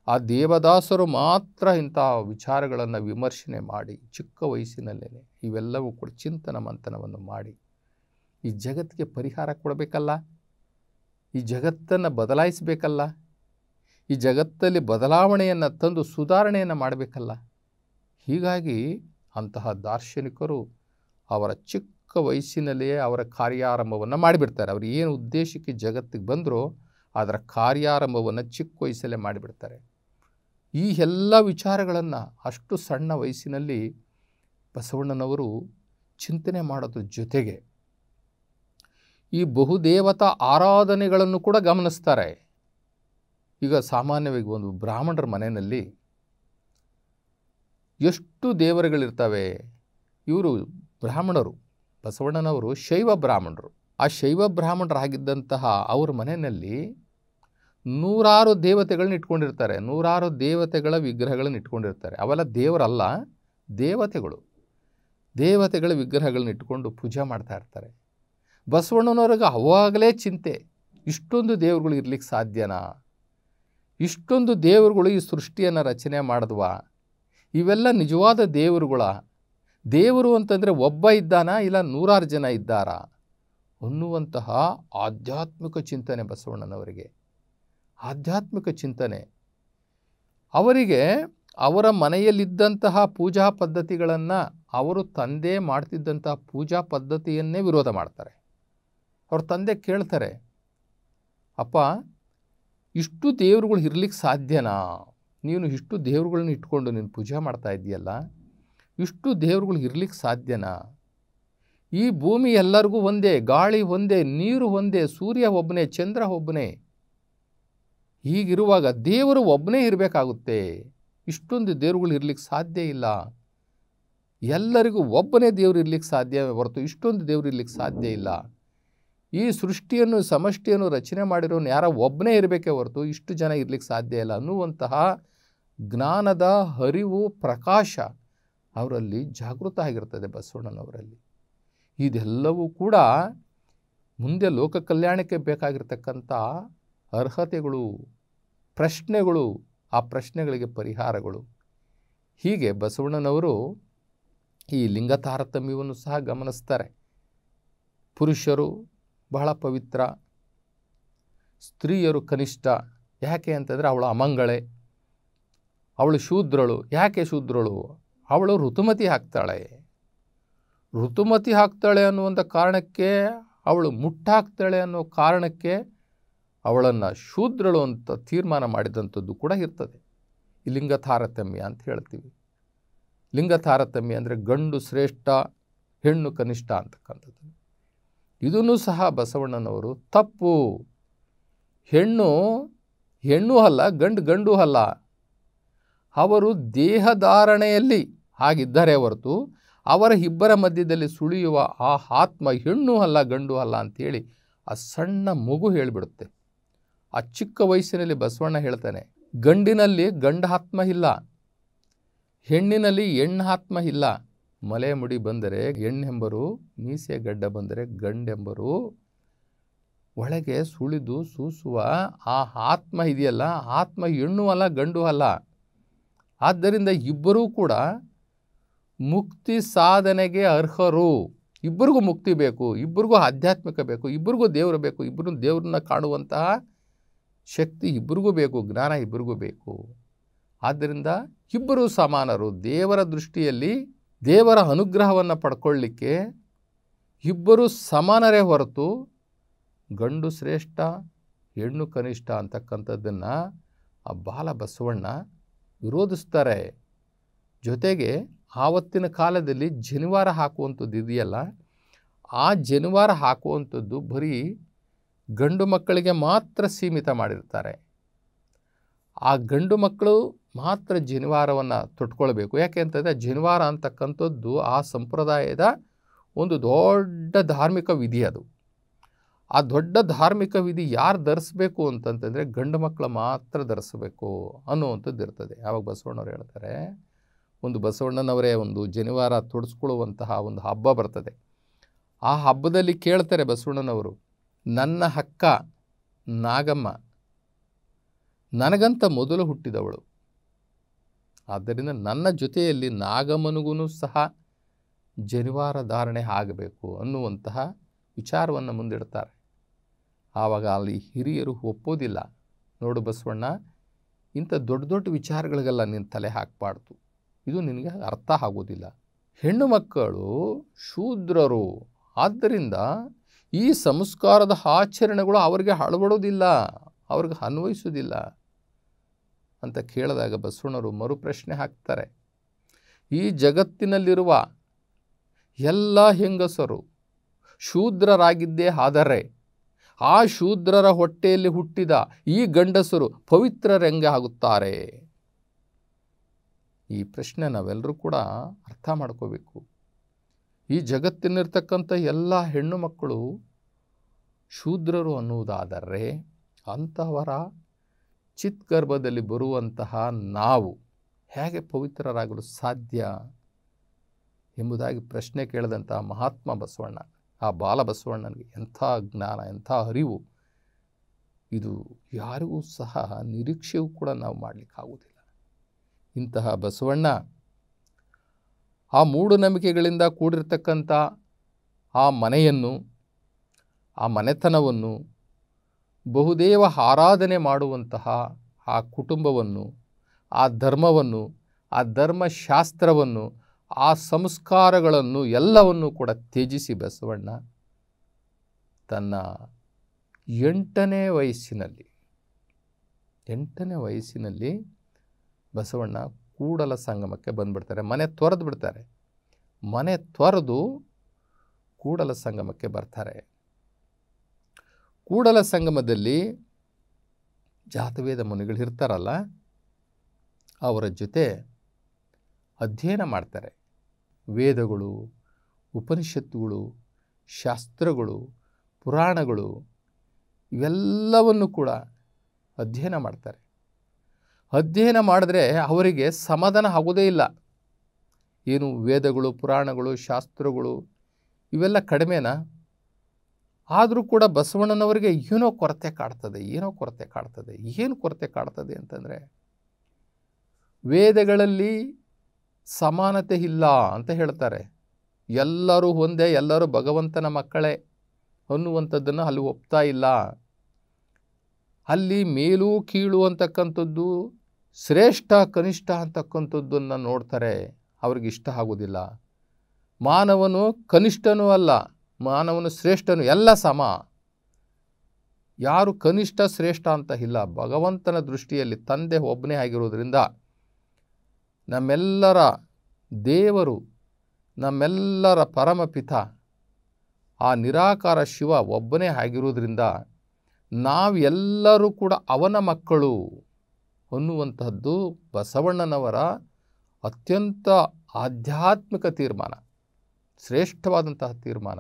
ಆ ದೇವದಾಸರು ಮಾತ್ರ ಇಂಥ ವಿಚಾರಗಳನ್ನು ವಿಮರ್ಶನೆ ಮಾಡಿ ಚಿಕ್ಕ ವಯಸ್ಸಿನಲ್ಲೇ ಇವೆಲ್ಲವೂ ಕೂಡ ಚಿಂತನ ಮಂಥನವನ್ನು ಮಾಡಿ ಈ ಜಗತ್ತಿಗೆ ಪರಿಹಾರ ಕೊಡಬೇಕಲ್ಲ, ಈ ಜಗತ್ತನ್ನು ಬದಲಾಯಿಸಬೇಕಲ್ಲ, ಈ ಜಗತ್ತಲ್ಲಿ ಬದಲಾವಣೆಯನ್ನು ತಂದು ಸುಧಾರಣೆಯನ್ನು ಮಾಡಬೇಕಲ್ಲ. ಹೀಗಾಗಿ ಅಂತಹ ದಾರ್ಶನಿಕರು ಅವರ ಚಿಕ್ಕ ವಯಸ್ಸಿನಲ್ಲಿಯೇ ಅವರ ಕಾರ್ಯಾರಂಭವನ್ನು ಮಾಡಿಬಿಡ್ತಾರೆ. ಅವರು ಏನು ಉದ್ದೇಶಕ್ಕೆ ಜಗತ್ತಿಗೆ ಬಂದರೋ ಅದರ ಕಾರ್ಯಾರಂಭವನ್ನು ಚಿಕ್ಕ ವಯಸ್ಸಲ್ಲೇ ಮಾಡಿಬಿಡ್ತಾರೆ. ಈ ಎಲ್ಲ ವಿಚಾರಗಳನ್ನು ಅಷ್ಟು ಸಣ್ಣ ವಯಸ್ಸಿನಲ್ಲಿ ಬಸವಣ್ಣನವರು ಚಿಂತನೆ ಮಾಡೋದ್ರ ಜೊತೆಗೆ ಈ ಬಹುದೇವತಾ ಆರಾಧನೆಗಳನ್ನು ಕೂಡ ಗಮನಿಸ್ತಾರೆ. ಈಗ ಸಾಮಾನ್ಯವಾಗಿ ಒಂದು ಬ್ರಾಹ್ಮಣರ ಮನೆಯಲ್ಲಿ ಎಷ್ಟು ದೇವರುಗಳಿರ್ತವೆ. ಇವರು ಬ್ರಾಹ್ಮಣರು, ಬಸವಣ್ಣನವರು ಶೈವ ಬ್ರಾಹ್ಮಣರು. ಆ ಶೈವ ಬ್ರಾಹ್ಮಣರಾಗಿದ್ದಂತಹ ಅವ್ರ ಮನೆಯಲ್ಲಿ ನೂರಾರು ದೇವತೆಗಳನ್ನ ಇಟ್ಕೊಂಡಿರ್ತಾರೆ, ನೂರಾರು ದೇವತೆಗಳ ವಿಗ್ರಹಗಳನ್ನ ಇಟ್ಕೊಂಡಿರ್ತಾರೆ. ಅವೆಲ್ಲ ದೇವರಲ್ಲ, ದೇವತೆಗಳ ವಿಗ್ರಹಗಳನ್ನ ಇಟ್ಕೊಂಡು ಪೂಜೆ ಮಾಡ್ತಾ ಇರ್ತಾರೆ. ಬಸವಣ್ಣನವ್ರಿಗೆ ಅವಾಗಲೇ ಚಿಂತೆ, ಇಷ್ಟೊಂದು ದೇವರುಗಳು ಇರ್ಲಿಕ್ಕೆ ಸಾಧ್ಯನಾ? ಇಷ್ಟೊಂದು ದೇವರುಗಳು ಈ ಸೃಷ್ಟಿಯನ್ನು ರಚನೆ ಮಾಡಿದ್ವಾ? ಇವೆಲ್ಲ ನಿಜವಾದ ದೇವರುಗಳ? ದೇವರು ಅಂತಂದರೆ ಒಬ್ಬ ಇದ್ದಾನಾ ಇಲ್ಲ ನೂರಾರು ಜನ ಇದ್ದಾರಾ ಅನ್ನುವಂತಹ ಆಧ್ಯಾತ್ಮಿಕ ಚಿಂತನೆ ಬಸವಣ್ಣನವರಿಗೆ. ಆಧ್ಯಾತ್ಮಿಕ ಚಿಂತನೆ ಅವರಿಗೆ. ಅವರ ಮನೆಯಲ್ಲಿದ್ದಂತಹ ಪೂಜಾ ಪದ್ಧತಿಗಳನ್ನು ಅವರು ತಂದೆ ಮಾಡ್ತಿದ್ದಂತಹ ಪೂಜಾ ಪದ್ಧತಿಯನ್ನೇ ವಿರೋಧ ಮಾಡ್ತಾರೆ. ಅವ್ರ ತಂದೆ ಕೇಳ್ತಾರೆ, ಅಪ್ಪ ಇಷ್ಟು ದೇವರುಗಳು ಇರ್ಲಿಕ್ಕೆ ಸಾಧ್ಯನಾ? ನೀನು ಇಷ್ಟು ದೇವರುಗಳನ್ನ ಇಟ್ಕೊಂಡು ನೀನು ಪೂಜೆ ಮಾಡ್ತಾ ಇದ್ದೀಯಲ್ಲ, ಇಷ್ಟು ದೇವರುಗಳು ಇರ್ಲಿಕ್ಕೆ ಸಾಧ್ಯನಾ? ಈ ಭೂಮಿ ಎಲ್ಲರಿಗೂ ಒಂದೇ, ಗಾಳಿ ಒಂದೇ, ನೀರು ಒಂದೇ, ಸೂರ್ಯ ಒಬ್ಬನೇ, ಚಂದ್ರ ಒಬ್ಬನೇ. ಹೀಗಿರುವಾಗ ದೇವರು ಒಬ್ಬನೇ ಇರಬೇಕಾಗುತ್ತೆ. ಇಷ್ಟೊಂದು ದೇವರುಗಳು ಇರ್ಲಿಕ್ಕೆ ಸಾಧ್ಯ ಇಲ್ಲ. ಎಲ್ಲರಿಗೂ ಒಬ್ಬನೇ ದೇವರು ಇರ್ಲಿಕ್ಕೆ ಸಾಧ್ಯ ಹೊರತು ಇಷ್ಟೊಂದು ದೇವರು ಇರ್ಲಿಕ್ಕೆ ಸಾಧ್ಯ ಇಲ್ಲ. ಈ ಸೃಷ್ಟಿಯನ್ನು ಸಮಷ್ಟಿಯನ್ನು ರಚನೆ ಮಾಡಿರೋನು ಯಾರೋ ಒಬ್ಬನೇ ಇರಬೇಕೇ ಹೊರತು ಇಷ್ಟು ಜನ ಇರ್ಲಿಕ್ಕೆ ಸಾಧ್ಯ ಇಲ್ಲ ಅನ್ನುವಂತಹ ಜ್ಞಾನದ ಅರಿವು, ಪ್ರಕಾಶ ಅವರಲ್ಲಿ ಜಾಗೃತ ಆಗಿರ್ತದೆ ಬಸವಣ್ಣನವರಲ್ಲಿ. ಇದೆಲ್ಲವೂ ಕೂಡ ಮುಂದೆ ಲೋಕ ಕಲ್ಯಾಣಕ್ಕೆ ಬೇಕಾಗಿರ್ತಕ್ಕಂಥ ಅರ್ಹತೆಗಳು, ಪ್ರಶ್ನೆಗಳು, ಆ ಪ್ರಶ್ನೆಗಳಿಗೆ ಪರಿಹಾರಗಳು. ಹೀಗೆ ಬಸವಣ್ಣನವರು ಈ ಲಿಂಗ ತಾರತಮ್ಯವನ್ನು ಸಹ ಗಮನಿಸ್ತಾರೆ. ಪುರುಷರು ಬಹಳ ಪವಿತ್ರ, ಸ್ತ್ರೀಯರು ಕನಿಷ್ಠ. ಯಾಕೆ ಅಂತಂದರೆ ಅವಳು ಅಮಂಗಳೆ, ಅವಳು ಶೂದ್ರಳು. ಯಾಕೆ ಶೂದ್ರಳು? ಅವಳು ಋತುಮತಿ ಹಾಕ್ತಾಳೆ ಅನ್ನುವಂಥ ಕಾರಣಕ್ಕೆ, ಅವಳು ಮುಟ್ಟಾಕ್ತಾಳೆ ಅನ್ನೋ ಕಾರಣಕ್ಕೆ ಅವಳನ್ನು ಶೂದ್ರಳು ಅಂತ ತೀರ್ಮಾನ ಮಾಡಿದಂಥದ್ದು ಕೂಡ ಇರ್ತದೆ. ಈ ಲಿಂಗ ತಾರತಮ್ಯ ಅಂತ ಹೇಳ್ತೀವಿ. ಲಿಂಗ ತಾರತಮ್ಯ ಅಂದರೆ ಗಂಡು ಶ್ರೇಷ್ಠ, ಹೆಣ್ಣು ಕನಿಷ್ಠ ಅಂತಕ್ಕಂಥದ್ದು. ಇದನ್ನು ಸಹ ಬಸವಣ್ಣನವರು ತಪ್ಪು. ಹೆಣ್ಣು ಅಲ್ಲ, ಗಂಡು ಅಲ್ಲ. ಅವರು ದೇಹಧಾರಣೆಯಲ್ಲಿ ಹಾಗಿದ್ದಾರೆ ಹೊರತು ಅವರ ಇಬ್ಬರ ಮಧ್ಯದಲ್ಲಿ ಸುಳಿಯುವ ಆ ಆತ್ಮ ಹೆಣ್ಣು ಅಲ್ಲ, ಗಂಡು ಅಲ್ಲ ಅಂಥೇಳಿ ಆ ಸಣ್ಣ ಮಗು ಹೇಳಿಬಿಡುತ್ತೆ. ಆ ಚಿಕ್ಕ ವಯಸ್ಸಿನಲ್ಲಿ ಬಸವಣ್ಣ ಹೇಳ್ತಾನೆ, ಗಂಡಿನಲ್ಲಿ ಗಂಡ ಆತ್ಮ ಇಲ್ಲ, ಹೆಣ್ಣಿನಲ್ಲಿ ಹೆಣ್ಣು ಆತ್ಮ ಇಲ್ಲ. ಮಲೆ ಮುಡಿ ಬಂದರೆ ಹೆಣ್ಣೆಂಬರು, ಮೀಸೆ ಗಡ್ಡ ಬಂದರೆ ಗಂಡೆಂಬರು. ಒಳಗೆ ಸುಳಿದು ಸೂಸುವ ಆ ಆತ್ಮ ಇದೆಯಲ್ಲ, ಆತ್ಮ ಹೆಣ್ಣು ಅಲ್ಲ, ಗಂಡು ಅಲ್ಲ. ಆದ್ದರಿಂದ ಇಬ್ಬರೂ ಕೂಡ ಮುಕ್ತಿ ಸಾಧನೆಗೆ ಅರ್ಹರು. ಇಬ್ಬರಿಗೂ ಮುಕ್ತಿ ಬೇಕು, ಇಬ್ಬರಿಗೂ ಆಧ್ಯಾತ್ಮಿಕ ಬೇಕು, ಇಬ್ಬರಿಗೂ ದೇವರು ಬೇಕು, ಇಬ್ಬರು ದೇವ್ರನ್ನ ಕಾಣುವಂತಹ ಶಕ್ತಿ ಇಬ್ಬರಿಗೂ ಬೇಕು, ಜ್ಞಾನ ಇಬ್ಬರಿಗೂ ಬೇಕು. ಆದ್ದರಿಂದ ಇಬ್ಬರೂ ಸಮಾನರು. ದೇವರ ದೃಷ್ಟಿಯಲ್ಲಿ ದೇವರ ಅನುಗ್ರಹವನ್ನು ಪಡ್ಕೊಳ್ಳಿಕ್ಕೆ ಇಬ್ಬರೂ ಸಮಾನರೇ ಹೊರತು ಗಂಡು ಶ್ರೇಷ್ಠ, ಹೆಣ್ಣು ಕನಿಷ್ಠ ಅಂತಕ್ಕಂಥದ್ದನ್ನು ಆ ಬಾಲ ಬಸವಣ್ಣ ವಿರೋಧಿಸ್ತಾರೆ. ಜೊತೆಗೆ ಆವತ್ತಿನ ಕಾಲದಲ್ಲಿ ಜನಿವಾರ ಹಾಕುವಂಥದ್ದು ಇದೆಯಲ್ಲ, ಆ ಜನಿವಾರ ಹಾಕುವಂಥದ್ದು ಬರೀ ಗಂಡು ಮಕ್ಕಳಿಗೆ ಮಾತ್ರ ಸೀಮಿತ ಮಾಡಿರ್ತಾರೆ. ಆ ಗಂಡು ಮಕ್ಕಳು ಮಾತ್ರ ಜನಿವಾರವನ್ನು ತೊಟ್ಕೊಳ್ಬೇಕು. ಯಾಕೆ ಅಂತಂದರೆ ಜನಿವಾರ ಅಂತಕ್ಕಂಥದ್ದು ಆ ಸಂಪ್ರದಾಯದ ಒಂದು ದೊಡ್ಡ ಧಾರ್ಮಿಕ ವಿಧಿ. ಅದು ಆ ದೊಡ್ಡ ಧಾರ್ಮಿಕ ವಿಧಿ ಯಾರು ಧರಿಸ್ಬೇಕು ಅಂತಂತಂದರೆ ಗಂಡು ಮಕ್ಕಳು ಮಾತ್ರ ಧರಿಸ್ಬೇಕು ಅನ್ನುವಂಥದ್ದು ಇರ್ತದೆ. ಆವಾಗ ಬಸವಣ್ಣವ್ರು ಹೇಳ್ತಾರೆ, ಒಂದು ಬಸವಣ್ಣನವರೇ ಒಂದು ಜನಿವಾರ ತೊಡಿಸ್ಕೊಳ್ಳುವಂತಹ ಒಂದು ಹಬ್ಬ ಬರ್ತದೆ. ಆ ಹಬ್ಬದಲ್ಲಿ ಕೇಳ್ತಾರೆ ಬಸವಣ್ಣನವರು, ನನ್ನ ಅಕ್ಕ ನಾಗಮ್ಮ ನನಗಂತ ಮೊದಲು ಹುಟ್ಟಿದವಳು, ಆದ್ದರಿಂದ ನನ್ನ ಜೊತೆಯಲ್ಲಿ ನಾಗಮ್ಮನಿಗೂ ಸಹ ಜನಿವಾರ ಧಾರಣೆ ಆಗಬೇಕು ಅನ್ನುವಂತಹ ವಿಚಾರವನ್ನು ಮುಂದಿಡ್ತಾರೆ. ಆವಾಗ ಅಲ್ಲಿ ಹಿರಿಯರು ಒಪ್ಪೋದಿಲ್ಲ. ನೋಡು ಬಸವಣ್ಣ, ಇಂಥ ದೊಡ್ಡ ದೊಡ್ಡ ವಿಚಾರಗಳಿಗೆಲ್ಲ ನೀನು ತಲೆ ಹಾಕಬಾರ್ದು, ಇದು ನಿನಗೆ ಅರ್ಥ ಆಗೋದಿಲ್ಲ. ಹೆಣ್ಣು ಮಕ್ಕಳು ಶೂದ್ರರು, ಆದ್ದರಿಂದ ಈ ಸಂಸ್ಕಾರದ ಆಚರಣೆಗಳು ಅವರಿಗೆ ಅಳವಡೋದಿಲ್ಲ, ಅವ್ರಿಗೆ ಅನ್ವಯಿಸೋದಿಲ್ಲ ಅಂತ ಕೇಳಿದಾಗ ಬಸವಣ್ಣವರು ಮರುಪ್ರಶ್ನೆ ಹಾಕ್ತಾರೆ. ಈ ಜಗತ್ತಿನಲ್ಲಿರುವ ಎಲ್ಲ ಹೆಂಗಸರು ಶೂದ್ರರಾಗಿದ್ದೇ ಆದರೆ ಆ ಶೂದ್ರರ ಹೊಟ್ಟೆಯಲ್ಲಿ ಹುಟ್ಟಿದ ಈ ಗಂಡಸರು ಪವಿತ್ರರೆಂಗೆ ಆಗುತ್ತಾರೆ? ಈ ಪ್ರಶ್ನೆ ನಾವೆಲ್ಲರೂ ಕೂಡ ಅರ್ಥ ಮಾಡ್ಕೋಬೇಕು. ಈ ಜಗತ್ತಿನಿರ್ತಕ್ಕಂಥ ಎಲ್ಲ ಹೆಣ್ಣು ಮಕ್ಕಳು ಶೂದ್ರರು ಅನ್ನುವುದಾದರೆ ಅಂಥವರ ಚಿತ್ಗರ್ಭದಲ್ಲಿ ಬರುವಂತಹ ನಾವು ಹೇಗೆ ಪವಿತ್ರರಾಗಲು ಸಾಧ್ಯ ಎಂಬುದಾಗಿ ಪ್ರಶ್ನೆ ಕೇಳಿದಂತಹ ಮಹಾತ್ಮ ಬಸವಣ್ಣ, ಆ ಬಾಲಬಸವಣ್ಣನಿಗೆ ಎಂಥ ಜ್ಞಾನ, ಎಂಥ ಅರಿವು, ಇದು ಯಾರಿಗೂ ಸಹ ನಿರೀಕ್ಷೆಯೂ ಕೂಡ ನಾವು ಮಾಡಲಿಕ್ಕಾಗುವುದಿಲ್ಲ. ಇಂತಹ ಬಸವಣ್ಣ ಆ ಮೂಢನಂಬಿಕೆಗಳಿಂದ ಕೂಡಿರ್ತಕ್ಕಂಥ ಆ ಮನೆಯನ್ನು, ಆ ಮನೆತನವನ್ನು, ಬಹುದೇವ ಆರಾಧನೆ ಮಾಡುವಂತಹ ಆ ಕುಟುಂಬವನ್ನು, ಆ ಧರ್ಮವನ್ನು, ಆ ಧರ್ಮಶಾಸ್ತ್ರವನ್ನು, ಆ ಸಂಸ್ಕಾರಗಳನ್ನು ಎಲ್ಲವನ್ನು ಕೂಡ ತ್ಯಜಿಸಿ ಬಸವಣ್ಣ ತನ್ನ 8ನೇ ವಯಸ್ಸಿನಲ್ಲಿ ಬಸವಣ್ಣ ಕೂಡಲ ಸಂಗಮಕ್ಕೆ ಬಂದುಬಿಡ್ತಾರೆ. ಮನೆ ತೊರೆದು ಬಿಡ್ತಾರೆ. ಮನೆ ತೊರೆದು ಕೂಡಲ ಸಂಗಮಕ್ಕೆ ಬರ್ತಾರೆ. ಕೂಡಲ ಸಂಗಮದಲ್ಲಿ ಜಾತವೇದ ಮುನಿಗಳು ಇರ್ತಾರಲ್ಲ, ಅವರ ಜೊತೆ ಅಧ್ಯಯನ ಮಾಡ್ತಾರೆ. ವೇದಗಳು, ಉಪನಿಷತ್ತುಗಳು, ಶಾಸ್ತ್ರಗಳು, ಪುರಾಣಗಳು ಇವೆಲ್ಲವನ್ನು ಕೂಡ ಅಧ್ಯಯನ ಮಾಡ್ತಾರೆ. ಅಧ್ಯಯನ ಮಾಡಿದ್ರೆ ಅವರಿಗೆ ಸಮಾಧಾನ ಆಗೋದೇ ಇಲ್ಲ. ಏನು ವೇದಗಳು, ಪುರಾಣಗಳು, ಶಾಸ್ತ್ರಗಳು ಇವೆಲ್ಲ ಕಡಿಮೆನಾ? ಆದರೂ ಕೂಡ ಬಸವಣ್ಣನವರಿಗೆ ಏನೋ ಕೊರತೆ ಕಾಡ್ತದೆ. ಏನು ಕೊರತೆ ಕಾಡ್ತದೆ ಅಂತಂದರೆ, ವೇದಗಳಲ್ಲಿ ಸಮಾನತೆ ಇಲ್ಲ ಅಂತ ಹೇಳ್ತಾರೆ. ಎಲ್ಲರೂ ಒಂದೇ, ಎಲ್ಲರೂ ಭಗವಂತನ ಮಕ್ಕಳೇ ಅನ್ನುವಂಥದ್ದನ್ನು ಅಲ್ಲಿ ಒಪ್ತಾ ಇಲ್ಲ. ಅಲ್ಲಿ ಮೇಲು ಕೀಳು ಅಂತಕ್ಕಂಥದ್ದು, ಶ್ರೇಷ್ಠ ಕನಿಷ್ಠ ಅಂತಕ್ಕಂಥದ್ದನ್ನು ನೋಡ್ತಾರೆ. ಅವ್ರಿಗೆ ಇಷ್ಟ ಆಗೋದಿಲ್ಲ. ಮಾನವನು ಕನಿಷ್ಠನೂ ಅಲ್ಲ, ಮಾನವನು ಶ್ರೇಷ್ಠನು, ಎಲ್ಲ ಸಮ. ಯಾರು ಕನಿಷ್ಠ ಶ್ರೇಷ್ಠ ಅಂತ ಇಲ್ಲ. ಭಗವಂತನ ದೃಷ್ಟಿಯಲ್ಲಿ ತಂದೆ ಒಬ್ಬನೇ ಆಗಿರೋದ್ರಿಂದ, ನಮ್ಮೆಲ್ಲರ ದೇವರು, ನಮ್ಮೆಲ್ಲರ ಪರಮಪಿತ ಆ ನಿರಾಕಾರ ಶಿವ ಒಬ್ಬನೇ ಆಗಿರೋದ್ರಿಂದ ನಾವೆಲ್ಲರೂ ಕೂಡ ಅವನ ಮಕ್ಕಳು ಅನ್ನುವಂತಹದ್ದು ಬಸವಣ್ಣನವರ ಅತ್ಯಂತ ಆಧ್ಯಾತ್ಮಿಕ ತೀರ್ಮಾನ, ಶ್ರೇಷ್ಠವಾದಂತಹ ತೀರ್ಮಾನ.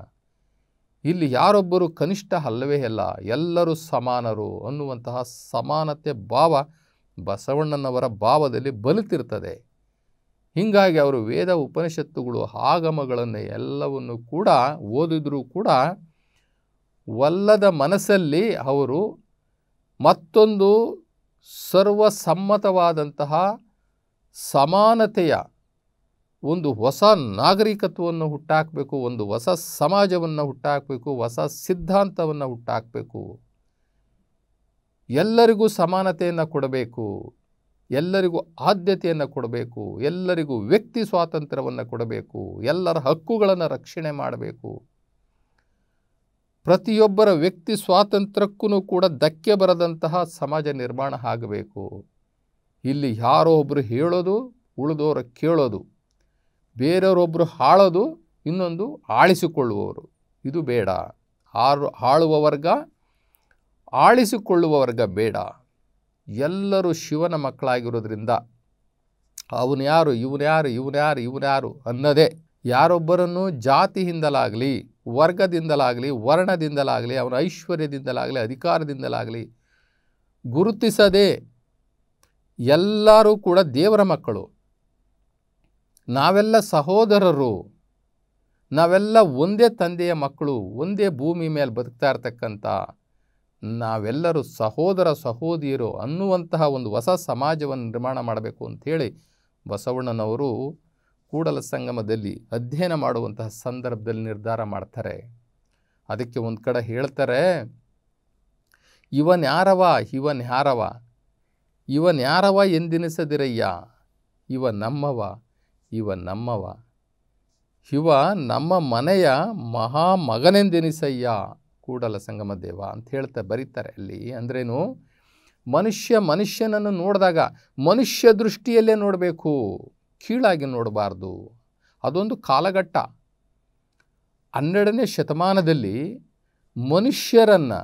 ಇಲ್ಲಿ ಯಾರೊಬ್ಬರು ಕನಿಷ್ಠ ಅಲ್ಲವೇ ಅಲ್ಲ, ಎಲ್ಲರೂ ಸಮಾನರು ಅನ್ನುವಂತಹ ಸಮಾನತೆ ಭಾವ ಬಸವಣ್ಣನವರ ಭಾವದಲ್ಲಿ ಬಲಿತಿರ್ತದೆ. ಹೀಗಾಗಿ ಅವರು ವೇದ ಉಪನಿಷತ್ತುಗಳು ಆಗಮಗಳನ್ನು ಎಲ್ಲವನ್ನು ಕೂಡ ಓದಿದ್ರೂ ಕೂಡ ಒಲ್ಲದ ಮನಸ್ಸಲ್ಲಿ ಅವರು ಮತ್ತೊಂದು ಸರ್ವಸಮ್ಮತವಾದಂತಹ ಸಮಾನತೆಯ ಒಂದು ಹೊಸ ನಾಗರಿಕತ್ವವನ್ನು ಹುಟ್ಟಾಕಬೇಕು, ಒಂದು ಹೊಸ ಸಮಾಜವನ್ನು ಹುಟ್ಟಾಕಬೇಕು, ಹೊಸ ಸಿದ್ಧಾಂತವನ್ನು ಹುಟ್ಟಾಕಬೇಕು, ಎಲ್ಲರಿಗೂ ಸಮಾನತೆಯನ್ನು ಕೊಡಬೇಕು, ಎಲ್ಲರಿಗೂ ಆದ್ಯತೆಯನ್ನು ಕೊಡಬೇಕು, ಎಲ್ಲರಿಗೂ ವ್ಯಕ್ತಿ ಸ್ವಾತಂತ್ರ್ಯವನ್ನು ಕೊಡಬೇಕು, ಎಲ್ಲರ ಹಕ್ಕುಗಳನ್ನು ರಕ್ಷಣೆ ಮಾಡಬೇಕು, ಪ್ರತಿಯೊಬ್ಬರ ವ್ಯಕ್ತಿ ಸ್ವಾತಂತ್ರ್ಯಕ್ಕೂ ಕೂಡ ಧಕ್ಕೆ ಬರದಂತಹ ಸಮಾಜ ನಿರ್ಮಾಣ ಆಗಬೇಕು. ಇಲ್ಲಿ ಯಾರೋ ಒಬ್ಬರು ಹೇಳೋದು, ಉಳಿದವರು ಕೇಳೋದು, ಬೇರೆಯವರೊಬ್ಬರು ಆಳೋದು, ಇನ್ನೊಂದು ಆಳಿಸಿಕೊಳ್ಳುವವರು, ಇದು ಬೇಡ. ಆಳುವ ವರ್ಗ, ಆಳಿಸಿಕೊಳ್ಳುವ ವರ್ಗ ಬೇಡ. ಎಲ್ಲರೂ ಶಿವನ ಮಕ್ಕಳಾಗಿರೋದ್ರಿಂದ ಅವನು ಯಾರು, ಇವನು ಯಾರು ಅನ್ನದೇ ಯಾರೊಬ್ಬರನ್ನು ಜಾತಿಯಿಂದಲಾಗಲಿ, ವರ್ಗದಿಂದಲಾಗಲಿ, ವರ್ಣದಿಂದಲಾಗಲಿ, ಅವನ ಐಶ್ವರ್ಯದಿಂದಲಾಗಲಿ, ಅಧಿಕಾರದಿಂದಲಾಗಲಿ ಗುರುತಿಸದೆ ಎಲ್ಲರೂ ಕೂಡ ದೇವರ ಮಕ್ಕಳು, ನಾವೆಲ್ಲ ಸಹೋದರರು, ನಾವೆಲ್ಲ ಒಂದೇ ತಂದೆಯ ಮಕ್ಕಳು, ಒಂದೇ ಭೂಮಿ ಮೇಲೆ ಬದುಕ್ತಾ ಇರ್ತಕ್ಕಂಥ ನಾವೆಲ್ಲರೂ ಸಹೋದರ ಸಹೋದರಿಯರು ಅನ್ನುವಂತಹ ಒಂದು ಹೊಸ ಸಮಾಜವನ್ನು ನಿರ್ಮಾಣ ಮಾಡಬೇಕು ಅಂಥೇಳಿ ಬಸವಣ್ಣನವರು ಕೂಡಲ ಸಂಗಮದಲ್ಲಿ ಅಧ್ಯಯನ ಮಾಡುವಂತಹ ಸಂದರ್ಭದಲ್ಲಿ ನಿರ್ಧಾರ ಮಾಡ್ತಾರೆ. ಅದಕ್ಕೆ ಒಂದು ಕಡೆ ಹೇಳ್ತಾರೆ, ಇವನ್ ಯಾರವ ಎಂದೆನಿಸದಿರಯ್ಯ, ಇವ ನಮ್ಮವ ಇವ ನಮ್ಮ ಮನೆಯ ಮಹಾಮಗನೆಂದೆನಿಸಯ್ಯ ಕೂಡಲ ಸಂಗಮ ದೇವ ಅಂತ ಹೇಳ್ತಾ ಬರೀತಾರೆ. ಅಲ್ಲಿ ಅಂದ್ರೇನು, ಮನುಷ್ಯನನ್ನು ನೋಡಿದಾಗ ಮನುಷ್ಯ ದೃಷ್ಟಿಯಲ್ಲೇ ನೋಡಬೇಕು, ಕೀಳಾಗಿ ನೋಡಬಾರ್ದು. ಅದೊಂದು ಕಾಲಘಟ್ಟ. 12ನೇ ಶತಮಾನದಲ್ಲಿ ಮನುಷ್ಯರನ್ನು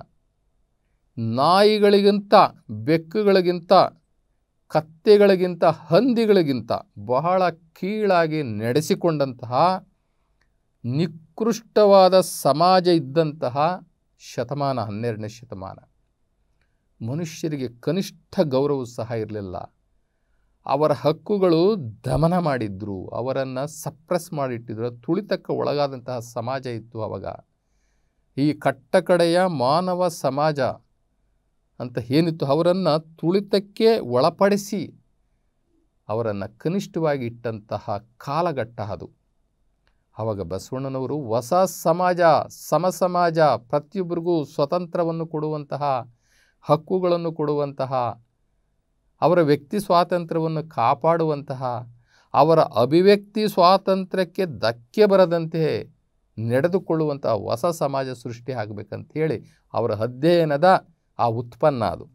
ನಾಯಿಗಳಿಗಿಂತ, ಬೆಕ್ಕುಗಳಿಗಿಂತ, ಕತ್ತೆಗಳಿಗಿಂತ, ಹಂದಿಗಳಿಗಿಂತ ಬಹಳ ಕೀಳಾಗಿ ನಡೆಸಿಕೊಂಡಂತಹ ನಿಕೃಷ್ಟವಾದ ಸಮಾಜ ಇದ್ದಂತಹ ಶತಮಾನ 12ನೇ ಶತಮಾನ. ಮನುಷ್ಯರಿಗೆ ಕನಿಷ್ಠ ಗೌರವ ಸಹ ಇರಲಿಲ್ಲ. ಅವರ ಹಕ್ಕುಗಳು ದಮನ ಮಾಡಿದ್ರು, ಅವರನ್ನು ಸಪ್ರೆಸ್ ಮಾಡಿಟ್ಟಿದ್ರು, ತುಳಿತಕ್ಕೆ ಒಳಗಾದಂತಹ ಸಮಾಜ ಇತ್ತು ಆವಾಗ. ಈ ಕಟ್ಟಕಡೆಯ ಮಾನವ ಸಮಾಜ ಅಂತ ಏನಿತ್ತು ಅವರನ್ನು ತುಳಿತಕ್ಕೆ ಒಳಪಡಿಸಿ ಅವರನ್ನು ಕನಿಷ್ಠವಾಗಿ ಇಟ್ಟಂತಹ ಕಾಲಘಟ್ಟ ಅದು. ಆವಾಗ ಬಸವಣ್ಣನವರು ಹೊಸ ಸಮಾಜ, ಸಮ ಸಮಾಜ, ಪ್ರತಿಯೊಬ್ಬರಿಗೂ ಸ್ವತಂತ್ರವನ್ನು ಕೊಡುವಂತಹ, ಹಕ್ಕುಗಳನ್ನು ಕೊಡುವಂತಹ, ಅವರ ವ್ಯಕ್ತಿ ಸ್ವಾತಂತ್ರ್ಯವನ್ನು ಕಾಪಾಡುವಂತಹ, ಅವರ ಅಭಿವ್ಯಕ್ತಿ ಸ್ವಾತಂತ್ರ್ಯಕ್ಕೆ ಧಕ್ಕೆ ಬರದಂತೆ ನಡೆದುಕೊಳ್ಳುವಂತಹ ಹೊಸ ಸಮಾಜ ಸೃಷ್ಟಿ ಆಗಬೇಕಂತೇಳಿ ಅವರ ಅಧ್ಯಯನದ ಆ ಉತ್ಪನ್ನ ಅದು.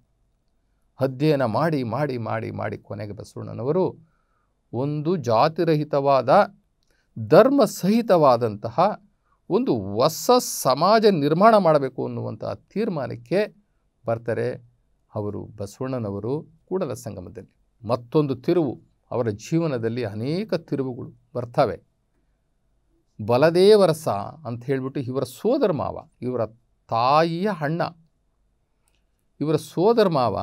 ಅಧ್ಯಯನ ಮಾಡಿ ಮಾಡಿ ಮಾಡಿ ಮಾಡಿ ಕೊನೆಗೆ ಬಸವಣ್ಣನವರು ಒಂದು ಜಾತಿರಹಿತವಾದ, ಧರ್ಮ ಸಹಿತವಾದಂತಹ ಒಂದು ಹೊಸ ಸಮಾಜ ನಿರ್ಮಾಣ ಮಾಡಬೇಕು ಅನ್ನುವಂತಹ ತೀರ್ಮಾನಕ್ಕೆ ಬರ್ತಾರೆ. ಅವರು ಬಸವಣ್ಣನವರು ಕೂಡಲ ಸಂಗಮದಲ್ಲಿ ಮತ್ತೊಂದು ತಿರುವು, ಅವರ ಜೀವನದಲ್ಲಿ ಅನೇಕ ತಿರುವುಗಳು ಬರ್ತವೆ. ಬಲದೇವರಸ ಅಂತ ಹೇಳಿಬಿಟ್ಟು ಇವರ ಸೋದರ ಮಾವ, ಇವರ ತಾಯಿಯ ಅಣ್ಣ, ಇವರ ಸೋದರ ಮಾವ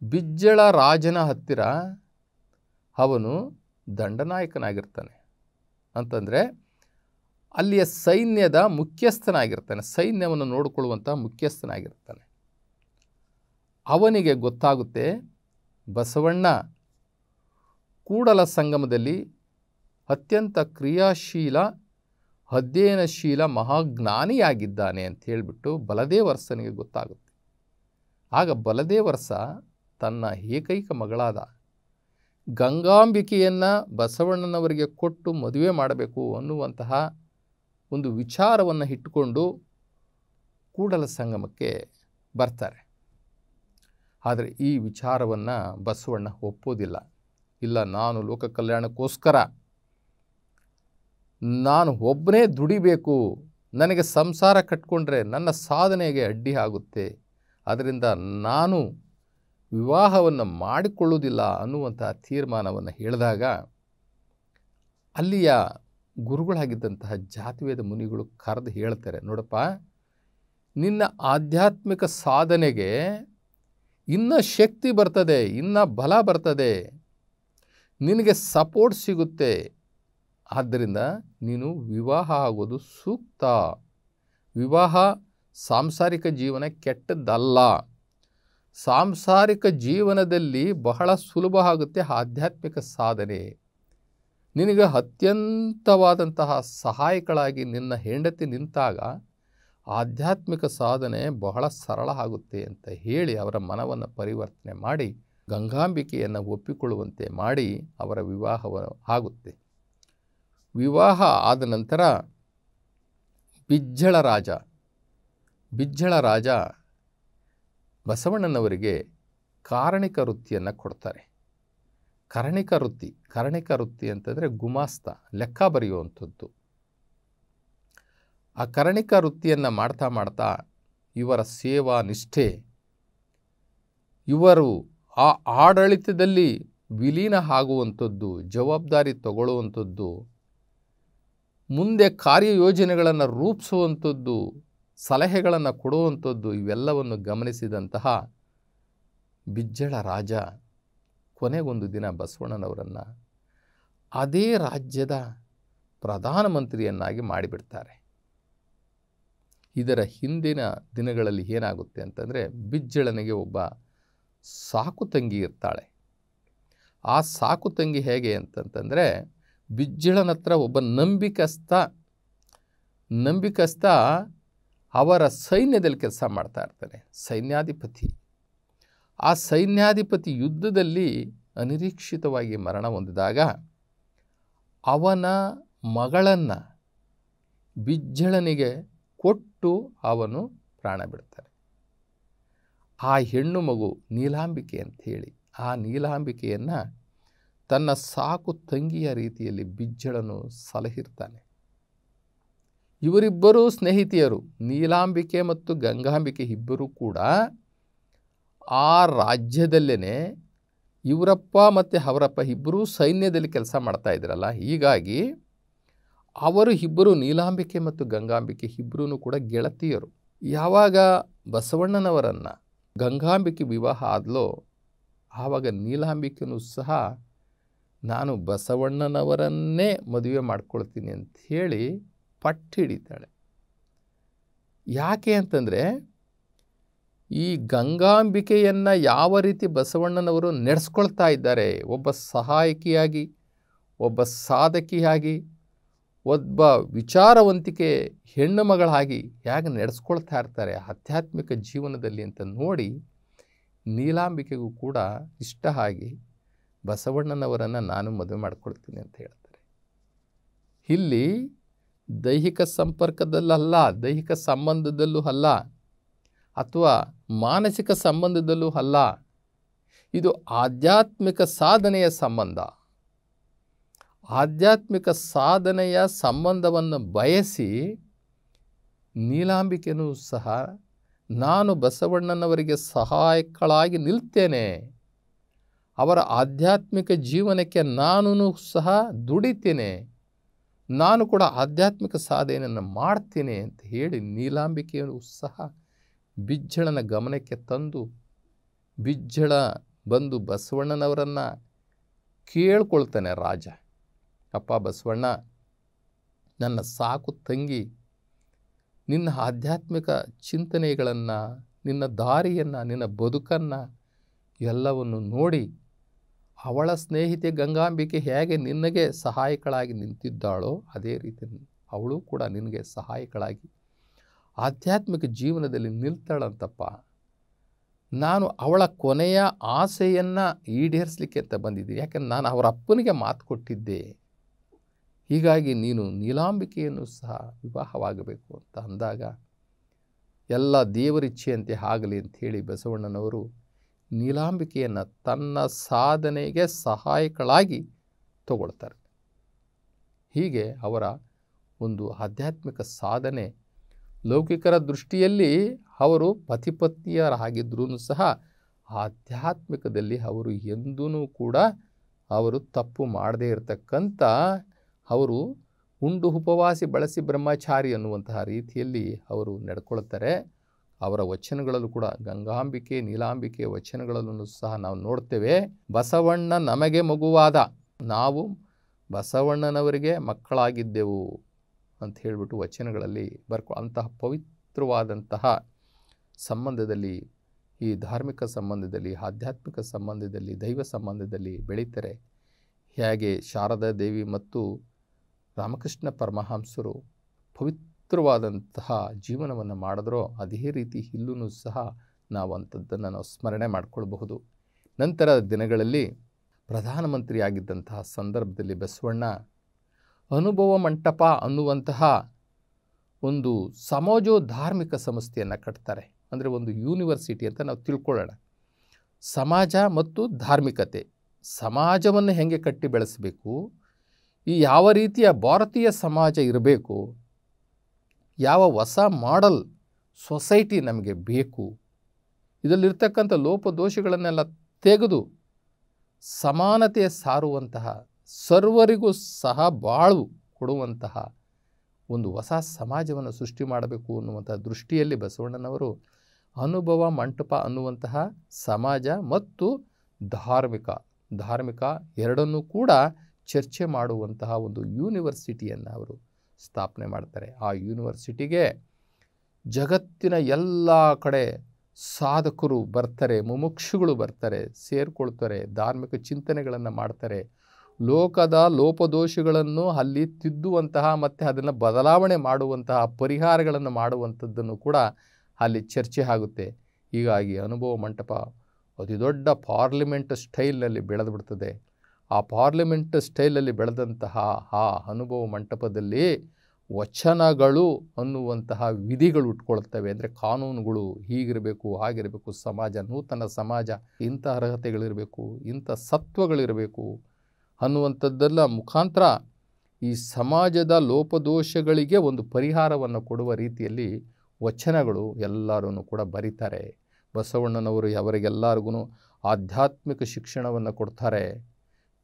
ಬಿಜ್ಜಳ ರಾಜನ ಹತ್ತಿರ ಅವನು ದಂಡನಾಯಕನಾಗಿರ್ತಾನೆ. ಅಂತಂದರೆ ಅಲ್ಲಿಯ ಸೈನ್ಯದ ಮುಖ್ಯಸ್ಥನಾಗಿರ್ತಾನೆ, ಸೈನ್ಯವನ್ನು ನೋಡಿಕೊಳ್ಳುವಂಥ ಮುಖ್ಯಸ್ಥನಾಗಿರ್ತಾನೆ. ಅವನಿಗೆ ಗೊತ್ತಾಗುತ್ತೆ ಬಸವಣ್ಣ ಕೂಡಲ ಸಂಗಮದಲ್ಲಿ ಅತ್ಯಂತ ಕ್ರಿಯಾಶೀಲ, ಅಧ್ಯಯನಶೀಲ ಮಹಾಜ್ಞಾನಿಯಾಗಿದ್ದಾನೆ ಅಂತ ಹೇಳಿಬಿಟ್ಟು ಬಲದೇವರಸನಿಗೆ ಗೊತ್ತಾಗುತ್ತೆ. ಆಗ ಬಲದೇವರಸ ತನ್ನ ಏಕೈಕ ಮಗಳಾದ ಗಂಗಾಂಬಿಕೆಯನ್ನು ಬಸವಣ್ಣನವರಿಗೆ ಕೊಟ್ಟು ಮದುವೆ ಮಾಡಬೇಕು ಅನ್ನುವಂತಹ ಒಂದು ವಿಚಾರವನ್ನು ಇಟ್ಟುಕೊಂಡು ಕೂಡಲ ಸಂಗಮಕ್ಕೆ ಬರ್ತಾರೆ. ಆದರೆ ಈ ವಿಚಾರವನ್ನು ಬಸವಣ್ಣ ಒಪ್ಪೋದಿಲ್ಲ. ಇಲ್ಲ, ನಾನು ಲೋಕ ಕಲ್ಯಾಣಕ್ಕೋಸ್ಕರ ನಾನು ಒಬ್ಬನೇ ದುಡಿಬೇಕು, ನನಗೆ ಸಂಸಾರ ಕಟ್ಕೊಂಡ್ರೆ ನನ್ನ ಸಾಧನೆಗೆ ಅಡ್ಡಿ ಆಗುತ್ತೆ, ಅದರಿಂದ ನಾನು ವಿವಾಹವನ್ನು ಮಾಡಿಕೊಳ್ಳುವುದಿಲ್ಲ ಅನ್ನುವಂಥ ತೀರ್ಮಾನವನ್ನು ಹೇಳಿದಾಗ ಅಲ್ಲಿಯ ಗುರುಗಳಾಗಿದ್ದಂತಹ ಜಾತಿವೇದ ಮುನಿಗಳು ಕರೆದು ಹೇಳ್ತಾರೆ, ನೋಡಪ್ಪ, ನಿನ್ನ ಆಧ್ಯಾತ್ಮಿಕ ಸಾಧನೆಗೆ ಇನ್ನೂ ಶಕ್ತಿ ಬರ್ತದೆ, ಇನ್ನೂ ಬಲ ಬರ್ತದೆ, ನಿನಗೆ ಸಪೋರ್ಟ್ ಸಿಗುತ್ತೆ, ಆದ್ದರಿಂದ ನೀನು ವಿವಾಹ ಆಗೋದು ಸೂಕ್ತ. ವಿವಾಹ ಸಾಂಸಾರಿಕ ಜೀವನ ಕೆಟ್ಟದ್ದಲ್ಲ, ಸಾಂಸಾರಿಕ ಜೀವನದಲ್ಲಿ ಬಹಳ ಸುಲಭ ಆಗುತ್ತೆ ಆಧ್ಯಾತ್ಮಿಕ ಸಾಧನೆ. ನಿನಗೆ ಅತ್ಯಂತವಾದಂತಹ ಸಹಾಯಕಳಾಗಿ ನಿನ್ನ ಹೆಂಡತಿ ನಿಂತಾಗ ಆಧ್ಯಾತ್ಮಿಕ ಸಾಧನೆ ಬಹಳ ಸರಳ ಆಗುತ್ತೆ ಅಂತ ಹೇಳಿ ಅವರ ಮನವನ್ನು ಪರಿವರ್ತನೆ ಮಾಡಿ ಗಂಗಾಂಬಿಕೆಯನ್ನು ಒಪ್ಪಿಕೊಳ್ಳುವಂತೆ ಮಾಡಿ ಅವರ ವಿವಾಹ ಆಗುತ್ತೆ. ವಿವಾಹ ಆದ ನಂತರ ಬಿಜ್ಜಳ ರಾಜ ಬಸವಣ್ಣನವರಿಗೆ ಕಾರಣಿಕ ವೃತ್ತಿಯನ್ನು ಕೊಡ್ತಾರೆ. ಕರಣಿಕ ವೃತ್ತಿ ಅಂತಂದರೆ ಗುಮಾಸ್ತ, ಲೆಕ್ಕ ಬರೆಯುವಂಥದ್ದು. ಆ ಕರಣಿಕ ವೃತ್ತಿಯನ್ನು ಮಾಡ್ತಾ ಮಾಡ್ತಾ ಇವರ ಸೇವಾ ನಿಷ್ಠೆ, ಇವರು ಆ ಆಡಳಿತದಲ್ಲಿ ವಿಲೀನ ಆಗುವಂಥದ್ದು, ಜವಾಬ್ದಾರಿ ತಗೊಳ್ಳುವಂಥದ್ದು, ಮುಂದೆ ಕಾರ್ಯಯೋಜನೆಗಳನ್ನು ರೂಪಿಸುವಂಥದ್ದು, ಸಲಹೆಗಳನ್ನು ಕೊಡುವಂಥದ್ದು, ಇವೆಲ್ಲವನ್ನು ಗಮನಿಸಿದಂತಹ ಬಿಜ್ಜಳ ರಾಜ ಕೊನೆಗೊಂದು ದಿನ ಬಸವಣ್ಣನವರನ್ನು ಅದೇ ರಾಜ್ಯದ ಪ್ರಧಾನಮಂತ್ರಿಯನ್ನಾಗಿ ಮಾಡಿಬಿಡ್ತಾರೆ. ಇದರ ಹಿಂದಿನ ದಿನಗಳಲ್ಲಿ ಏನಾಗುತ್ತೆ ಅಂತಂದರೆ, ಬಿಜ್ಜಳನಿಗೆ ಒಬ್ಬ ಸಾಕು ತಂಗಿ ಇರ್ತಾಳೆ. ಆ ಸಾಕು ತಂಗಿ ಹೇಗೆ ಅಂತಂತಂದರೆ, ಬಿಜ್ಜಳನ ಹತ್ರ ಒಬ್ಬ ನಂಬಿಕಸ್ಥ ಅವರ ಸೈನ್ಯದಲ್ಲಿ ಕೆಲಸ ಮಾಡ್ತಾ ಇರ್ತಾನೆ, ಸೈನ್ಯಾಧಿಪತಿ. ಆ ಸೈನ್ಯಾಧಿಪತಿ ಯುದ್ಧದಲ್ಲಿ ಅನಿರೀಕ್ಷಿತವಾಗಿ ಮರಣ ಹೊಂದಿದಾಗ ಅವನ ಮಗಳನ್ನು ಬಿಜ್ಜಳನಿಗೆ ಕೊಟ್ಟು ಅವನು ಪ್ರಾಣ ಬಿಡ್ತಾನೆ. ಆ ಹೆಣ್ಣು ಮಗು ನೀಲಾಂಬಿಕೆ ಅಂಥೇಳಿ, ಆ ನೀಲಾಂಬಿಕೆಯನ್ನು ತನ್ನ ಸಾಕು ತಂಗಿಯ ರೀತಿಯಲ್ಲಿ ಬಿಜ್ಜಳನು ಸಲಹಿರ್ತಾನೆ. ಇವರಿಬ್ಬರೂ ಸ್ನೇಹಿತೆಯರು, ನೀಲಾಂಬಿಕೆ ಮತ್ತು ಗಂಗಾಂಬಿಕೆ ಇಬ್ಬರೂ ಕೂಡ ಆ ರಾಜ್ಯದಲ್ಲೇ ಇವರಪ್ಪ ಮತ್ತು ಅವರಪ್ಪ ಇಬ್ಬರೂ ಸೈನ್ಯದಲ್ಲಿ ಕೆಲಸ ಮಾಡ್ತಾ ಇದ್ರಲ್ಲ. ಹೀಗಾಗಿ ಅವರು ಇಬ್ಬರು, ನೀಲಾಂಬಿಕೆ ಮತ್ತು ಗಂಗಾಂಬಿಕೆ ಇಬ್ಬರೂ ಕೂಡ ಗೆಳತಿಯರು. ಯಾವಾಗ ಬಸವಣ್ಣನವರನ್ನು ಗಂಗಾಂಬಿಕೆ ವಿವಾಹ ಆದಲೋ ಆವಾಗ ನೀಲಾಂಬಿಕೆಯೂ ಸಹ ನಾನು ಬಸವಣ್ಣನವರನ್ನೇ ಮದುವೆ ಮಾಡ್ಕೊಳ್ತೀನಿ ಅಂಥೇಳಿ ಪಟ್ಟು ಹಿಡಿತಾಳೆ. ಯಾಕೆ ಅಂತಂದರೆ ಈ ಗಂಗಾಂಬಿಕೆಯನ್ನು ಯಾವ ರೀತಿ ಬಸವಣ್ಣನವರು ನಡೆಸ್ಕೊಳ್ತಾ ಇದ್ದಾರೆ, ಒಬ್ಬ ಸಹಾಯಕಿಯಾಗಿ, ಒಬ್ಬ ಸಾಧಕಿಯಾಗಿ, ಒಬ್ಬ ವಿಚಾರವಂತಿಕೆ ಹೆಣ್ಣು ಮಗಳಾಗಿ ಹೇಗೆ ನಡೆಸ್ಕೊಳ್ತಾ ಇರ್ತಾರೆ ಆಧ್ಯಾತ್ಮಿಕ ಜೀವನದಲ್ಲಿ ಅಂತ ನೋಡಿ ನೀಲಾಂಬಿಕೆಗೂ ಕೂಡ ಇಷ್ಟ ಆಗಿ ಬಸವಣ್ಣನವರನ್ನು ನಾನು ಮದುವೆ ಮಾಡ್ಕೊಳ್ತೀನಿ ಅಂತ ಹೇಳ್ತಾರೆ. ಇಲ್ಲಿ ದೈಹಿಕ ಸಂಪರ್ಕದಲ್ಲಲ್ಲ, ದೈಹಿಕ ಸಂಬಂಧದಲ್ಲೂ ಅಲ್ಲ, ಅಥವಾ ಮಾನಸಿಕ ಸಂಬಂಧದಲ್ಲೂ ಅಲ್ಲ, ಇದು ಆಧ್ಯಾತ್ಮಿಕ ಸಾಧನೆಯ ಸಂಬಂಧ. ಆಧ್ಯಾತ್ಮಿಕ ಸಾಧನೆಯ ಸಂಬಂಧವನ್ನು ಬಯಸಿ ನೀಲಾಂಬಿಕೆಯೂ ಸಹ ನಾನು ಬಸವಣ್ಣನವರಿಗೆ ಸಹಾಯಕಳಾಗಿ ನಿಲ್ತೇನೆ, ಅವರ ಆಧ್ಯಾತ್ಮಿಕ ಜೀವನಕ್ಕೆ ನಾನು ಸಹ ದುಡಿತೇನೆ, ನಾನು ಕೂಡ ಆಧ್ಯಾತ್ಮಿಕ ಸಾಧನೆಯನ್ನು ಮಾಡ್ತೀನಿ ಅಂತ ಹೇಳಿ ನೀಲಾಂಬಿಕೆಯೂ ಸಹ ಬಿಜ್ಜಳನ ಗಮನಕ್ಕೆ ತಂದು ಬಿಜ್ಜಳ ಬಂದು ಬಸವಣ್ಣನವರನ್ನು ಕೇಳ್ಕೊಳ್ತಾನೆ. ರಾಜ, ಅಪ್ಪ ಬಸವಣ್ಣ, ನನ್ನ ಸಾಕು ತಂಗಿ ನಿನ್ನ ಆಧ್ಯಾತ್ಮಿಕ ಚಿಂತನೆಗಳನ್ನು, ನಿನ್ನ ದಾರಿಯನ್ನು, ನಿನ್ನ ಬದುಕನ್ನು ಎಲ್ಲವನ್ನು ನೋಡಿ ಅವಳ ಸ್ನೇಹಿತೆ ಗಂಗಾಂಬಿಕೆ ಹೇಗೆ ನಿನಗೆ ಸಹಾಯಕಳಾಗಿ ನಿಂತಿದ್ದಾಳೋ ಅದೇ ರೀತಿ ಅವಳು ಕೂಡ ನಿನಗೆ ಸಹಾಯಕಳಾಗಿ ಆಧ್ಯಾತ್ಮಿಕ ಜೀವನದಲ್ಲಿ ನಿಲ್ತಾಳಂತಪ್ಪ. ನಾನು ಅವಳ ಕೊನೆಯ ಆಸೆಯನ್ನು ಈಡೇರಿಸಲಿಕ್ಕೆ ಅಂತ ಬಂದಿದ್ದೀನಿ, ಯಾಕೆಂದ್ರೆ ನಾನು ಅವರ ಅಪ್ಪನಿಗೆ ಮಾತು ಕೊಟ್ಟಿದ್ದೆ. ಹೀಗಾಗಿ ನೀನು ನೀಲಾಂಬಿಕೆಯನ್ನು ಸಹ ವಿವಾಹವಾಗಬೇಕು ಅಂತ ಅಂದಾಗ ಎಲ್ಲ ದೇವರಿಚ್ಛೆಯಂತೆ ಆಗಲಿ ಅಂಥೇಳಿ ಬಸವಣ್ಣನವರು ನೀಲಾಂಬಿಕೆಯನ್ನು ತನ್ನ ಸಾಧನೆಗೆ ಸಹಾಯಕಳಾಗಿ ತಗೊಳ್ತಾರೆ. ಹೀಗೆ ಅವರ ಒಂದು ಆಧ್ಯಾತ್ಮಿಕ ಸಾಧನೆ ಲೌಕಿಕರ ದೃಷ್ಟಿಯಲ್ಲಿ ಅವರು ಪತಿಪತ್ನಿಯರಾಗಿದ್ರೂ ಸಹ ಆಧ್ಯಾತ್ಮಿಕದಲ್ಲಿ ಅವರು ಎಂದೂ ಕೂಡ ಅವರು ತಪ್ಪು ಮಾಡದೇ ಇರತಕ್ಕಂಥ, ಅವರು ಉಂಡು ಉಪವಾಸಿ ಬಳಸಿ ಬ್ರಹ್ಮಚಾರಿ ಅನ್ನುವಂತಹ ರೀತಿಯಲ್ಲಿ ಅವರು ನಡ್ಕೊಳ್ತಾರೆ. ಅವರ ವಚನಗಳಲ್ಲೂ ಕೂಡ ಗಂಗಾಂಬಿಕೆ ನೀಲಾಂಬಿಕೆ ವಚನಗಳನ್ನು ಸಹ ನಾವು ನೋಡ್ತೇವೆ. ಬಸವಣ್ಣ ನಮಗೆ ಮಗುವಾದ, ನಾವು ಬಸವಣ್ಣನವರಿಗೆ ಮಕ್ಕಳಾಗಿದ್ದೆವು ಅಂತ ಹೇಳಿಬಿಟ್ಟು ವಚನಗಳಲ್ಲಿ ಅಂತಹ ಪವಿತ್ರವಾದಂತಹ ಸಂಬಂಧದಲ್ಲಿ, ಈ ಧಾರ್ಮಿಕ ಸಂಬಂಧದಲ್ಲಿ, ಆಧ್ಯಾತ್ಮಿಕ ಸಂಬಂಧದಲ್ಲಿ, ದೈವ ಸಂಬಂಧದಲ್ಲಿ ಬೆಳೀತಾರೆ. ಹೇಗೆ ಶಾರದಾ ದೇವಿ ಮತ್ತು ರಾಮಕೃಷ್ಣ ಪರಮಹಂಸರು ಪವಿತ್ರವಾದಂತಹ ಜೀವನವನ್ನು ಮಾಡಿದ್ರೋ ಅದೇ ರೀತಿ ಇಲ್ಲೂ ಸಹ ನಾವು ಅಂಥದ್ದನ್ನು ನಾವು ಸ್ಮರಣೆ ಮಾಡಿಕೊಳ್ಬಹುದು. ನಂತರ ದಿನಗಳಲ್ಲಿ ಪ್ರಧಾನಮಂತ್ರಿಯಾಗಿದ್ದಂತಹ ಸಂದರ್ಭದಲ್ಲಿ ಬಸವಣ್ಣ ಅನುಭವ ಮಂಟಪ ಅನ್ನುವಂತಹ ಒಂದು ಸಮಾಜೋ ಧಾರ್ಮಿಕ ಸಂಸ್ಥೆಯನ್ನು ಕಟ್ತಾರೆ. ಅಂದರೆ ಒಂದು ಯೂನಿವರ್ಸಿಟಿ ಅಂತ ನಾವು ತಿಳ್ಕೊಳ್ಳೋಣ. ಸಮಾಜ ಮತ್ತು ಧಾರ್ಮಿಕತೆ, ಸಮಾಜವನ್ನು ಹೇಗೆ ಕಟ್ಟಿ ಬೆಳೆಸಬೇಕು, ಈ ಯಾವ ರೀತಿಯ ಭಾರತೀಯ ಸಮಾಜ ಇರಬೇಕು, ಯಾವ ಹೊಸ ಮಾಡೆಲ್ ಸೊಸೈಟಿ ನಮಗೆ ಬೇಕು, ಇದರಲ್ಲಿರ್ತಕ್ಕಂಥ ಲೋಪದೋಷಗಳನ್ನೆಲ್ಲ ತೆಗೆದು ಸಮಾನತೆ ಸಾರುವಂತಹ, ಸರ್ವರಿಗೂ ಸಹ ಬಾಳು ಕೊಡುವಂತಹ ಒಂದು ಹೊಸ ಸಮಾಜವನ್ನು ಸೃಷ್ಟಿ ಮಾಡಬೇಕು ಅನ್ನುವಂಥ ದೃಷ್ಟಿಯಲ್ಲಿ ಬಸವಣ್ಣನವರು ಅನುಭವ ಮಂಟಪ ಅನ್ನುವಂತಹ ಸಮಾಜ ಮತ್ತು ಧಾರ್ಮಿಕ ಎರಡನ್ನೂ ಕೂಡ ಚರ್ಚೆ ಮಾಡುವಂತಹ ಒಂದು ಯೂನಿವರ್ಸಿಟಿಯನ್ನು ಅವರು ಸ್ಥಾಪನೆ ಮಾಡ್ತಾರೆ. ಆ ಯೂನಿವರ್ಸಿಟಿಗೆ ಜಗತ್ತಿನ ಎಲ್ಲ ಕಡೆ ಸಾಧಕರು ಬರ್ತಾರೆ, ಮುಮುಕ್ಷುಗಳು ಬರ್ತಾರೆ, ಸೇರಿಕೊಳ್ತಾರೆ, ಧಾರ್ಮಿಕ ಚಿಂತನೆಗಳನ್ನು ಮಾಡ್ತಾರೆ. ಲೋಕದ ಲೋಪದೋಷಗಳನ್ನು ಅಲ್ಲಿ ತಿದ್ದುವಂತಹ ಮತ್ತು ಅದನ್ನು ಬದಲಾವಣೆ ಮಾಡುವಂತಹ ಪರಿಹಾರಗಳನ್ನು ಮಾಡುವಂಥದ್ದನ್ನು ಕೂಡ ಅಲ್ಲಿ ಚರ್ಚೆ ಆಗುತ್ತೆ. ಹೀಗಾಗಿ ಅನುಭವ ಮಂಟಪ ಅತಿ ದೊಡ್ಡ ಪಾರ್ಲಿಮೆಂಟ್ ಸ್ಟೈಲ್ನಲ್ಲಿ ಬೆಳೆದು ಬಿಡ್ತದೆ. ಆ ಪಾರ್ಲಿಮೆಂಟ್ ಸ್ಟೈಲಲ್ಲಿ ಬೆಳೆದಂತಹ ಆ ಅನುಭವ ಮಂಟಪದಲ್ಲಿ ವಚನಗಳು ಅನ್ನುವಂತಹ ವಿಧಿಗಳು ಉಟ್ಕೊಳ್ತವೆ. ಅಂದರೆ ಕಾನೂನುಗಳು ಹೀಗಿರಬೇಕು, ಹಾಗಿರಬೇಕು, ಸಮಾಜ, ನೂತನ ಸಮಾಜ, ಇಂಥ ಅರ್ಹತೆಗಳಿರಬೇಕು, ಇಂಥ ಸತ್ವಗಳಿರಬೇಕು ಅನ್ನುವಂಥದ್ದೆಲ್ಲ ಮುಖಾಂತರ ಈ ಸಮಾಜದ ಲೋಪದೋಷಗಳಿಗೆ ಒಂದು ಪರಿಹಾರವನ್ನು ಕೊಡುವ ರೀತಿಯಲ್ಲಿ ವಚನಗಳು ಎಲ್ಲರೂ ಕೂಡ ಬರೀತಾರೆ. ಬಸವಣ್ಣನವರು ಅವರಿಗೆಲ್ಲರಿಗೂ ಆಧ್ಯಾತ್ಮಿಕ ಶಿಕ್ಷಣವನ್ನು ಕೊಡ್ತಾರೆ.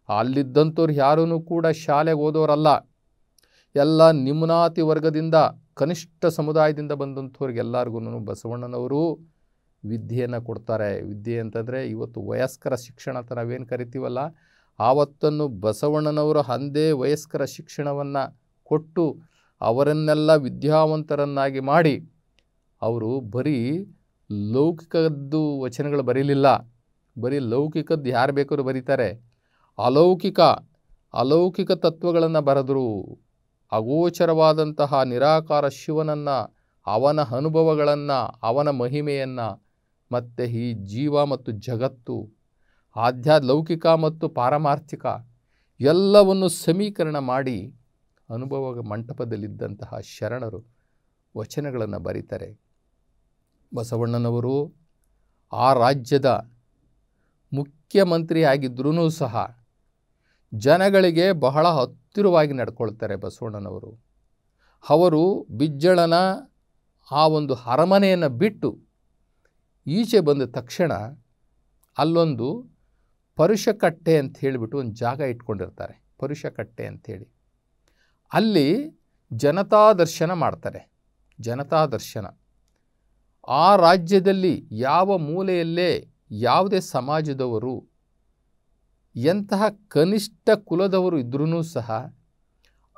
ಅಲ್ಲಿದ್ದಂಥವ್ರು ಯಾರೂ ಕೂಡ ಶಾಲೆಗೆ ಓದೋರಲ್ಲ. ಎಲ್ಲ ನಿಮ್ನಾತಿ ವರ್ಗದಿಂದ, ಕನಿಷ್ಠ ಸಮುದಾಯದಿಂದ ಬಂದಂಥವ್ರಿಗೆಲ್ಲರಿಗೂ ಬಸವಣ್ಣನವರು ವಿದ್ಯೆಯನ್ನು ಕೊಡ್ತಾರೆ. ವಿದ್ಯೆ ಅಂತಂದರೆ ಇವತ್ತು ವಯಸ್ಕರ ಶಿಕ್ಷಣ ಅಂತ ನಾವೇನು ಕರಿತೀವಲ್ಲ, ಆವತ್ತನ್ನು ಬಸವಣ್ಣನವರು ಅಂದೇ ವಯಸ್ಕರ ಶಿಕ್ಷಣವನ್ನು ಕೊಟ್ಟು ಅವರನ್ನೆಲ್ಲ ವಿದ್ಯಾವಂತರನ್ನಾಗಿ ಮಾಡಿ ಅವರು ಬರೀ ಲೌಕಿಕದ್ದು ವಚನಗಳು ಬರೀಲಿಲ್ಲ. ಬರೀ ಲೌಕಿಕದ್ದು ಯಾರು ಬೇಕಾದ್ರೂ ಬರೀತಾರೆ. ಅಲೌಕಿಕ ತತ್ವಗಳನ್ನು ಬರೆದರು. ಅಗೋಚರವಾದಂತಹ ನಿರಾಕಾರ ಶಿವನನ್ನು, ಅವನ ಅನುಭವಗಳನ್ನು, ಅವನ ಮಹಿಮೆಯನ್ನು, ಮತ್ತು ಈ ಜೀವ ಮತ್ತು ಜಗತ್ತು, ಲೌಕಿಕ ಮತ್ತು ಪಾರಮಾರ್ಥಿಕ ಎಲ್ಲವನ್ನು ಸಮೀಕರಣ ಮಾಡಿ ಅನುಭವ ಮಂಟಪದಲ್ಲಿದ್ದಂತಹ ಶರಣರು ವಚನಗಳನ್ನು ಬರೀತಾರೆ. ಬಸವಣ್ಣನವರು ಆ ರಾಜ್ಯದ ಮುಖ್ಯಮಂತ್ರಿ ಆಗಿದ್ರೂ ಸಹ ಜನಗಳಿಗೆ ಬಹಳ ಹತ್ತಿರವಾಗಿ ನಡ್ಕೊಳ್ತಾರೆ ಬಸವಣ್ಣನವರು. ಅವರು ಬಿಜ್ಜಳನ ಆ ಒಂದು ಅರಮನೆಯನ್ನು ಬಿಟ್ಟು ಈಚೆ ಬಂದ ತಕ್ಷಣ ಅಲ್ಲೊಂದು ಪರುಷಕಟ್ಟೆ ಅಂತ ಹೇಳಿಬಿಟ್ಟು ಒಂದು ಜಾಗ ಇಟ್ಕೊಂಡಿರ್ತಾರೆ. ಪರುಷಕಟ್ಟೆ ಅಂಥೇಳಿ ಅಲ್ಲಿ ಜನತಾ ದರ್ಶನ ಮಾಡ್ತಾರೆ. ಜನತಾ ದರ್ಶನ ಆ ರಾಜ್ಯದಲ್ಲಿ ಯಾವ ಮೂಲೆಯಲ್ಲೇ ಯಾವುದೇ ಸಮಾಜದವರು, ಎಂತಹ ಕನಿಷ್ಠ ಕುಲದವರು ಇದ್ರೂ ಸಹ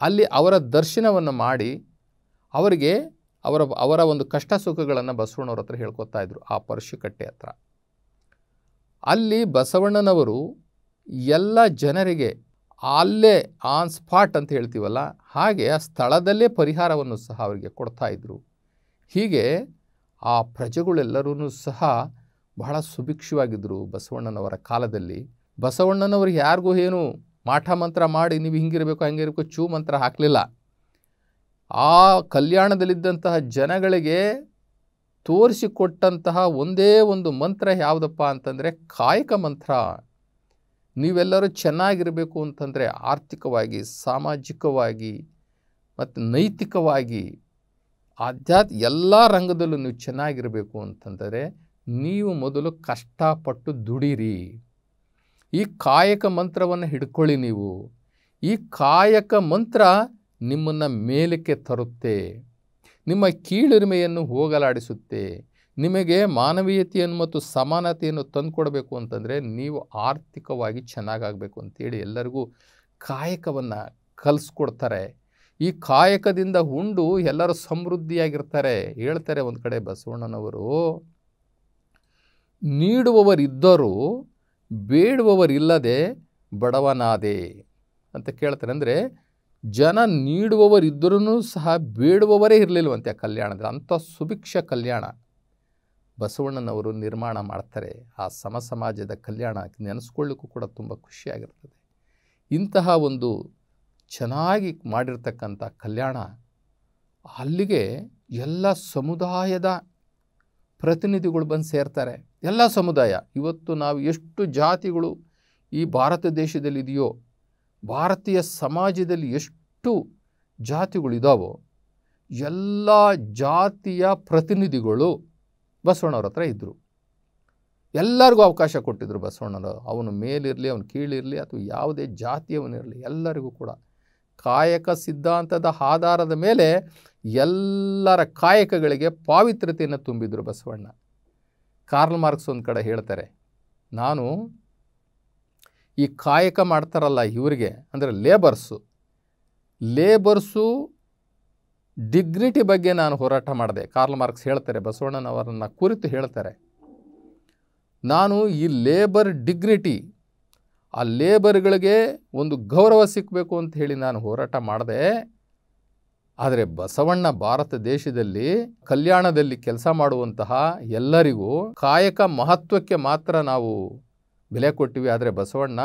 ಅಲ್ಲಿ ಅವರ ದರ್ಶನವನ್ನು ಮಾಡಿ ಅವರಿಗೆ ಅವರ ಒಂದು ಕಷ್ಟ ಸುಖಗಳನ್ನು ಬಸವಣ್ಣವ್ರ ಹತ್ರ ಹೇಳ್ಕೊತಾ ಇದ್ರು. ಆ ಪರುಷಕಟ್ಟೆ ಹತ್ರ ಅಲ್ಲಿ ಬಸವಣ್ಣನವರು ಎಲ್ಲ ಜನರಿಗೆ ಅಲ್ಲೇ ಆನ್ ಸ್ಪಾಟ್ ಅಂತ ಹೇಳ್ತೀವಲ್ಲ, ಹಾಗೆ ಆ ಸ್ಥಳದಲ್ಲೇ ಪರಿಹಾರವನ್ನು ಸಹ ಅವರಿಗೆ ಕೊಡ್ತಾಯಿದ್ರು. ಹೀಗೆ ಆ ಪ್ರಜೆಗಳೆಲ್ಲರೂ ಸಹ ಬಹಳ ಸುಭಿಕ್ಷವಾಗಿದ್ದರು ಬಸವಣ್ಣನವರ ಕಾಲದಲ್ಲಿ. ಬಸವಣ್ಣನವ್ರಿಗೆ ಯಾರಿಗೂ ಏನು ಮಾಟ ಮಂತ್ರ ಮಾಡಿ ನೀವು ಹಿಂಗಿರಬೇಕು ಹಂಗಿರಬೇಕು ಚೂ ಮಂತ್ರ ಹಾಕಲಿಲ್ಲ. ಆ ಕಲ್ಯಾಣದಲ್ಲಿದ್ದಂತಹ ಜನಗಳಿಗೆ ತೋರಿಸಿಕೊಟ್ಟಂತಹ ಒಂದೇ ಒಂದು ಮಂತ್ರ ಯಾವುದಪ್ಪ ಅಂತಂದರೆ ಕಾಯಕ ಮಂತ್ರ. ನೀವೆಲ್ಲರೂ ಚೆನ್ನಾಗಿರಬೇಕು ಅಂತಂದರೆ ಆರ್ಥಿಕವಾಗಿ, ಸಾಮಾಜಿಕವಾಗಿ ಮತ್ತು ನೈತಿಕವಾಗಿ, ಎಲ್ಲ ರಂಗದಲ್ಲೂ ನೀವು ಚೆನ್ನಾಗಿರಬೇಕು ಅಂತಂದರೆ ನೀವು ಮೊದಲು ಕಷ್ಟಪಟ್ಟು ದುಡಿರಿ. ಈ ಕಾಯಕ ಮಂತ್ರವನ್ನು ಹಿಡ್ಕೊಳ್ಳಿ. ನೀವು ಈ ಕಾಯಕ ಮಂತ್ರ ನಿಮ್ಮನ್ನು ಮೇಲಕ್ಕೆ ತರುತ್ತೆ, ನಿಮ್ಮ ಕೀಳಿರಿಮೆಯನ್ನು ಹೋಗಲಾಡಿಸುತ್ತೆ. ನಿಮಗೆ ಮಾನವೀಯತೆಯನ್ನು ಮತ್ತು ಸಮಾನತೆಯನ್ನು ತಂದುಕೊಡಬೇಕು ಅಂತಂದರೆ ನೀವು ಆರ್ಥಿಕವಾಗಿ ಚೆನ್ನಾಗಾಗಬೇಕು ಅಂತೇಳಿ ಎಲ್ಲರಿಗೂ ಕಾಯಕವನ್ನು ಕಲಿಸ್ಕೊಡ್ತಾರೆ. ಈ ಕಾಯಕದಿಂದ ಉಂಡು ಎಲ್ಲರೂ ಸಮೃದ್ಧಿಯಾಗಿರ್ತಾರೆ. ಹೇಳ್ತಾರೆ ಒಂದು ಕಡೆ ಬಸವಣ್ಣನವರು, ನೀಡುವವರಿದ್ದರೂ ಬೇಡುವವರಿಲ್ಲದೆ ಬಡವನಾದೆ ಅಂತ ಕೇಳ್ತಾರೆ. ಅಂದರೆ ಜನ ನೀಡುವವರಿದ್ದರೂ ಸಹ ಬೇಡುವವರೇ ಇರಲಿಲ್ವಂತೆ ಆ ಕಲ್ಯಾಣದಲ್ಲಿ. ಅಂಥ ಸುಭಿಕ್ಷ ಕಲ್ಯಾಣ ಬಸವಣ್ಣನವರು ನಿರ್ಮಾಣ ಮಾಡ್ತಾರೆ. ಆ ಸಮಾಜದ ಕಲ್ಯಾಣ ನೆನೆಸ್ಕೊಳ್ಳಿಕ್ಕೂ ಕೂಡ ತುಂಬ ಖುಷಿಯಾಗಿರ್ತದೆ. ಇಂತಹ ಒಂದು ಚೆನ್ನಾಗಿ ಮಾಡಿರ್ತಕ್ಕಂಥ ಕಲ್ಯಾಣ ಅಲ್ಲಿಗೆ ಎಲ್ಲ ಸಮುದಾಯದ ಪ್ರತಿನಿಧಿಗಳು ಬಂದು ಸೇರ್ತಾರೆ. ಎಲ್ಲ ಸಮುದಾಯ, ಇವತ್ತು ನಾವು ಎಷ್ಟು ಜಾತಿಗಳು ಈ ಭಾರತ ದೇಶದಲ್ಲಿದೆಯೋ, ಭಾರತೀಯ ಸಮಾಜದಲ್ಲಿ ಎಷ್ಟು ಜಾತಿಗಳಿದಾವೋ ಎಲ್ಲ ಜಾತಿಯ ಪ್ರತಿನಿಧಿಗಳು ಬಸವಣ್ಣವ್ರ ಹತ್ರ ಇದ್ದರು. ಎಲ್ಲರಿಗೂ ಅವಕಾಶ ಕೊಟ್ಟಿದ್ದರು ಬಸವಣ್ಣನವರು. ಅವನು ಮೇಲಿರಲಿ, ಅವನು ಕೀಳಿರಲಿ, ಅಥವಾ ಯಾವುದೇ ಜಾತಿಯವನಿರಲಿ, ಎಲ್ಲರಿಗೂ ಕೂಡ ಕಾಯಕ ಸಿದ್ಧಾಂತದ ಆಧಾರದ ಮೇಲೆ ಎಲ್ಲರ ಕಾಯಕಗಳಿಗೆ ಪಾವಿತ್ರ್ಯತೆಯನ್ನು ತುಂಬಿದರು ಬಸವಣ್ಣ. ಕಾರ್ಲ್ ಮಾರ್ಕ್ಸ್ ಒಂದು ಕಡೆ ಹೇಳ್ತಾರೆ, ನಾನು ಈ ಕಾಯಕ ಮಾಡ್ತಾರಲ್ಲ ಇವರಿಗೆ, ಅಂದರೆ ಲೇಬರ್ಸು ಡಿಗ್ನಿಟಿ ಬಗ್ಗೆ ನಾನು ಹೋರಾಟ ಮಾಡಿದೆ. ಕಾರ್ಲ್ ಮಾರ್ಕ್ಸ್ ಹೇಳ್ತಾರೆ, ಬಸವಣ್ಣನವರನ್ನು ಕುರಿತು ಹೇಳ್ತಾರೆ, ನಾನು ಈ ಲೇಬರ್ ಡಿಗ್ನಿಟಿ, ಆ ಲೇಬರ್ಗಳಿಗೆ ಒಂದು ಗೌರವ ಸಿಕ್ಕಬೇಕು ಅಂತ ಹೇಳಿ ನಾನು ಹೋರಾಟ ಮಾಡಿದೆ. ಆದರೆ ಬಸವಣ್ಣ ಭಾರತ ದೇಶದಲ್ಲಿ ಕಲ್ಯಾಣದಲ್ಲಿ ಕೆಲಸ ಮಾಡುವಂತಹ ಎಲ್ಲರಿಗೂ ಕಾಯಕ ಮಹತ್ವಕ್ಕೆ ಮಾತ್ರ ನಾವು ಬೆಲೆ ಕೊಟ್ಟಿವಿ. ಆದರೆ ಬಸವಣ್ಣ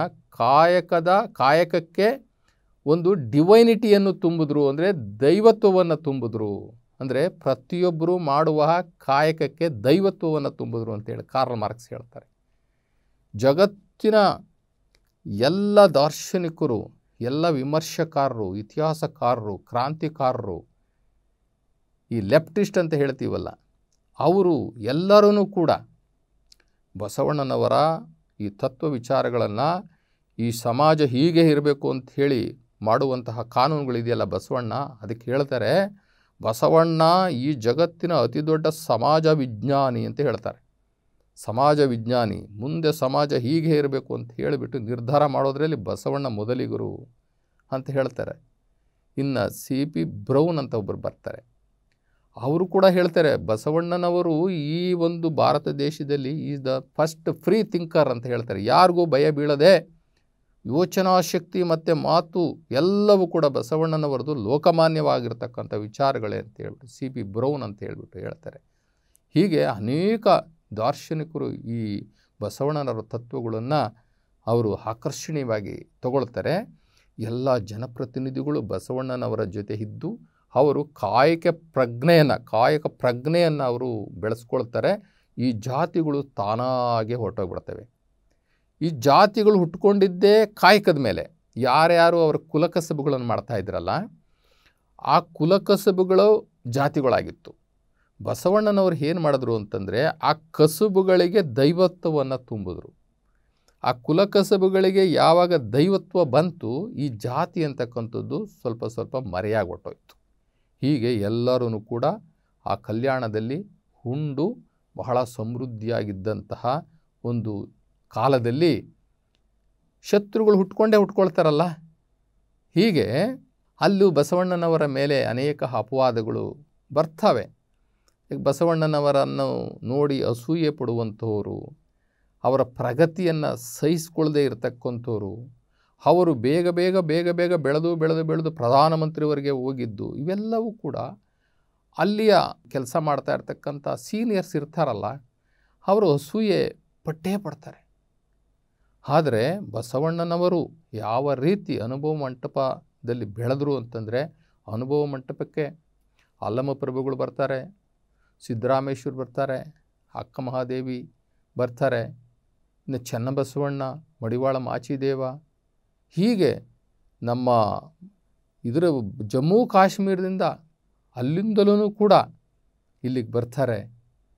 ಕಾಯಕಕ್ಕೆ ಒಂದು ಡಿವೈನಿಟಿಯನ್ನು ತುಂಬಿದ್ರು, ಅಂದರೆ ದೈವತ್ವವನ್ನು ತುಂಬಿದ್ರು. ಅಂದರೆ ಪ್ರತಿಯೊಬ್ಬರು ಮಾಡುವ ಕಾಯಕಕ್ಕೆ ದೈವತ್ವವನ್ನು ತುಂಬಿದ್ರು ಅಂತೇಳಿ ಕಾರ್ಲ್ ಮಾರ್ಕ್ಸ್ ಹೇಳ್ತಾರೆ. ಜಗತ್ತಿನ ಎಲ್ಲ ದಾರ್ಶನಿಕರು, ಎಲ್ಲ ವಿಮರ್ಶಕಾರರು, ಇತಿಹಾಸಕಾರರು, ಕ್ರಾಂತಿಕಾರರು, ಈ ಲೆಫ್ಟಿಸ್ಟ್ ಅಂತ ಹೇಳ್ತೀವಲ್ಲ, ಅವರು ಎಲ್ಲರೂ ಕೂಡ ಬಸವಣ್ಣನವರ ಈ ತತ್ವ ವಿಚಾರಗಳನ್ನು, ಈ ಸಮಾಜ ಹೀಗೆ ಇರಬೇಕು ಅಂತ ಹೇಳಿ ಮಾಡುವಂತಹ ಕಾನೂನುಗಳಿದೆಯಲ್ಲ ಬಸವಣ್ಣ, ಅದಕ್ಕೆ ಹೇಳ್ತಾರೆ ಬಸವಣ್ಣ ಈ ಜಗತ್ತಿನ ಅತಿ ದೊಡ್ಡ ಸಮಾಜ ವಿಜ್ಞಾನಿ ಅಂತ ಹೇಳ್ತಾರೆ. ಸಮಾಜ ವಿಜ್ಞಾನಿ, ಮುಂದೆ ಸಮಾಜ ಹೀಗೆ ಇರಬೇಕು ಅಂತ ಹೇಳಿಬಿಟ್ಟು ನಿರ್ಧಾರ ಮಾಡೋದ್ರಲ್ಲಿ ಬಸವಣ್ಣ ಮೊದಲಿಗರು ಅಂತ ಹೇಳ್ತಾರೆ. ಇನ್ನು CP ಬ್ರೌನ್ ಅಂತ ಒಬ್ಬರು ಬರ್ತಾರೆ, ಅವರು ಕೂಡ ಹೇಳ್ತಾರೆ ಬಸವಣ್ಣನವರು ಈ ಒಂದು ಭಾರತ ದೇಶದಲ್ಲಿ is the first free thinker ಅಂತ ಹೇಳ್ತಾರೆ. ಯಾರಿಗೂ ಭಯ ಬೀಳದೆ ಯೋಚನಾ ಶಕ್ತಿ ಮತ್ತು ಮಾತು ಎಲ್ಲವೂ ಕೂಡ ಬಸವಣ್ಣನವರದು ಲೋಕಮಾನ್ಯವಾಗಿರ್ತಕ್ಕಂಥ ವಿಚಾರಗಳೇ ಅಂತ ಹೇಳ್ಬಿಟ್ಟು CP ಬ್ರೌನ್ ಅಂತ ಹೇಳ್ಬಿಟ್ಟು ಹೇಳ್ತಾರೆ. ಹೀಗೆ ಅನೇಕ ದಾರ್ಶನಿಕರು ಈ ಬಸವಣ್ಣನವರ ತತ್ವಗಳನ್ನು ಅವರು ಆಕರ್ಷಣೀಯವಾಗಿ ತಗೊಳ್ತಾರೆ. ಎಲ್ಲ ಜನಪ್ರತಿನಿಧಿಗಳು ಬಸವಣ್ಣನವರ ಜೊತೆ ಇದ್ದು ಅವರು ಕಾಯಕ ಪ್ರಜ್ಞೆಯನ್ನು ಅವರು ಬೆಳೆಸ್ಕೊಳ್ತಾರೆ. ಈ ಜಾತಿಗಳು ತಾನಾಗೆ ಹೊರಟೋಗ್ಬಿಡ್ತವೆ. ಈ ಜಾತಿಗಳು ಹುಟ್ಕೊಂಡಿದ್ದೇ ಕಾಯಕದ ಮೇಲೆ. ಯಾರ್ಯಾರು ಅವರ ಕುಲಕಸಬುಗಳನ್ನು ಮಾಡ್ತಾಯಿದ್ರಲ್ಲ, ಆ ಕುಲಕಸಬುಗಳು ಜಾತಿಗಳಾಗಿತ್ತು. ಬಸವಣ್ಣನವರು ಏನು ಮಾಡಿದ್ರು ಅಂತಂದರೆ ಆ ಕಸುಬುಗಳಿಗೆ ದೈವತ್ವವನ್ನು ತುಂಬಿದ್ರು. ಆ ಕುಲಕಸಬುಗಳಿಗೆ ಯಾವಾಗ ದೈವತ್ವ ಬಂತು, ಈ ಜಾತಿ ಅಂತಕ್ಕಂಥದ್ದು ಸ್ವಲ್ಪ ಸ್ವಲ್ಪ ಮರೆಯಾಗೊಟ್ಟೋಯ್ತು. ಹೀಗೆ ಎಲ್ಲರೂ ಕೂಡ ಆ ಕಲ್ಯಾಣದಲ್ಲಿ ಉಂಡು ಬಹಳ ಸಮೃದ್ಧಿಯಾಗಿದ್ದಂತಹ ಒಂದು ಕಾಲದಲ್ಲಿ ಶತ್ರುಗಳು ಹುಟ್ಕೊಳ್ತಾರಲ್ಲ, ಹೀಗೆ ಅಲ್ಲೂ ಬಸವಣ್ಣನವರ ಮೇಲೆ ಅನೇಕ ಅಪವಾದಗಳು ಬರ್ತವೆ. ಬಸವಣ್ಣನವರನ್ನು ನೋಡಿ ಅಸೂಯೆ ಪಡುವಂಥವರು, ಅವರ ಪ್ರಗತಿಯನ್ನು ಸಹಿಸಿಕೊಳ್ಳದೆ ಇರತಕ್ಕಂಥವ್ರು, ಅವರು ಬೇಗ ಬೇಗ ಬೆಳೆದು ಪ್ರಧಾನಮಂತ್ರಿಯವರಿಗೆ ಹೋಗಿದ್ದು, ಇವೆಲ್ಲವೂ ಕೂಡ ಅಲ್ಲಿಯ ಕೆಲಸ ಮಾಡ್ತಾ ಇರ್ತಕ್ಕಂಥ ಸೀನಿಯರ್ಸ್ ಇರ್ತಾರಲ್ಲ, ಅವರು ಅಸೂಯೆ ಪಟ್ಟೇ ಪಡ್ತಾರೆ. ಆದರೆ ಬಸವಣ್ಣನವರು ಯಾವ ರೀತಿ ಅನುಭವ ಮಂಟಪದಲ್ಲಿ ಬೆಳೆದರು ಅಂತಂದರೆ, ಅನುಭವ ಮಂಟಪಕ್ಕೆ ಅಲ್ಲಮ ಪ್ರಭುಗಳು ಬರ್ತಾರೆ, ಸಿದ್ದರಾಮೇಶ್ವರ್ ಬರ್ತಾರೆ, ಅಕ್ಕ ಮಹಾದೇವಿ ಬರ್ತಾರೆ, ಇನ್ನು ಚನ್ನಬಸವಣ್ಣ, ಮಡಿವಾಳ ಮಾಚಿದೇವ, ಹೀಗೆ ನಮ್ಮ ಇದರ ಜಮ್ಮು ಕಾಶ್ಮೀರದಿಂದ ಅಲ್ಲಿಂದಲೂ ಕೂಡ ಇಲ್ಲಿಗೆ ಬರ್ತಾರೆ.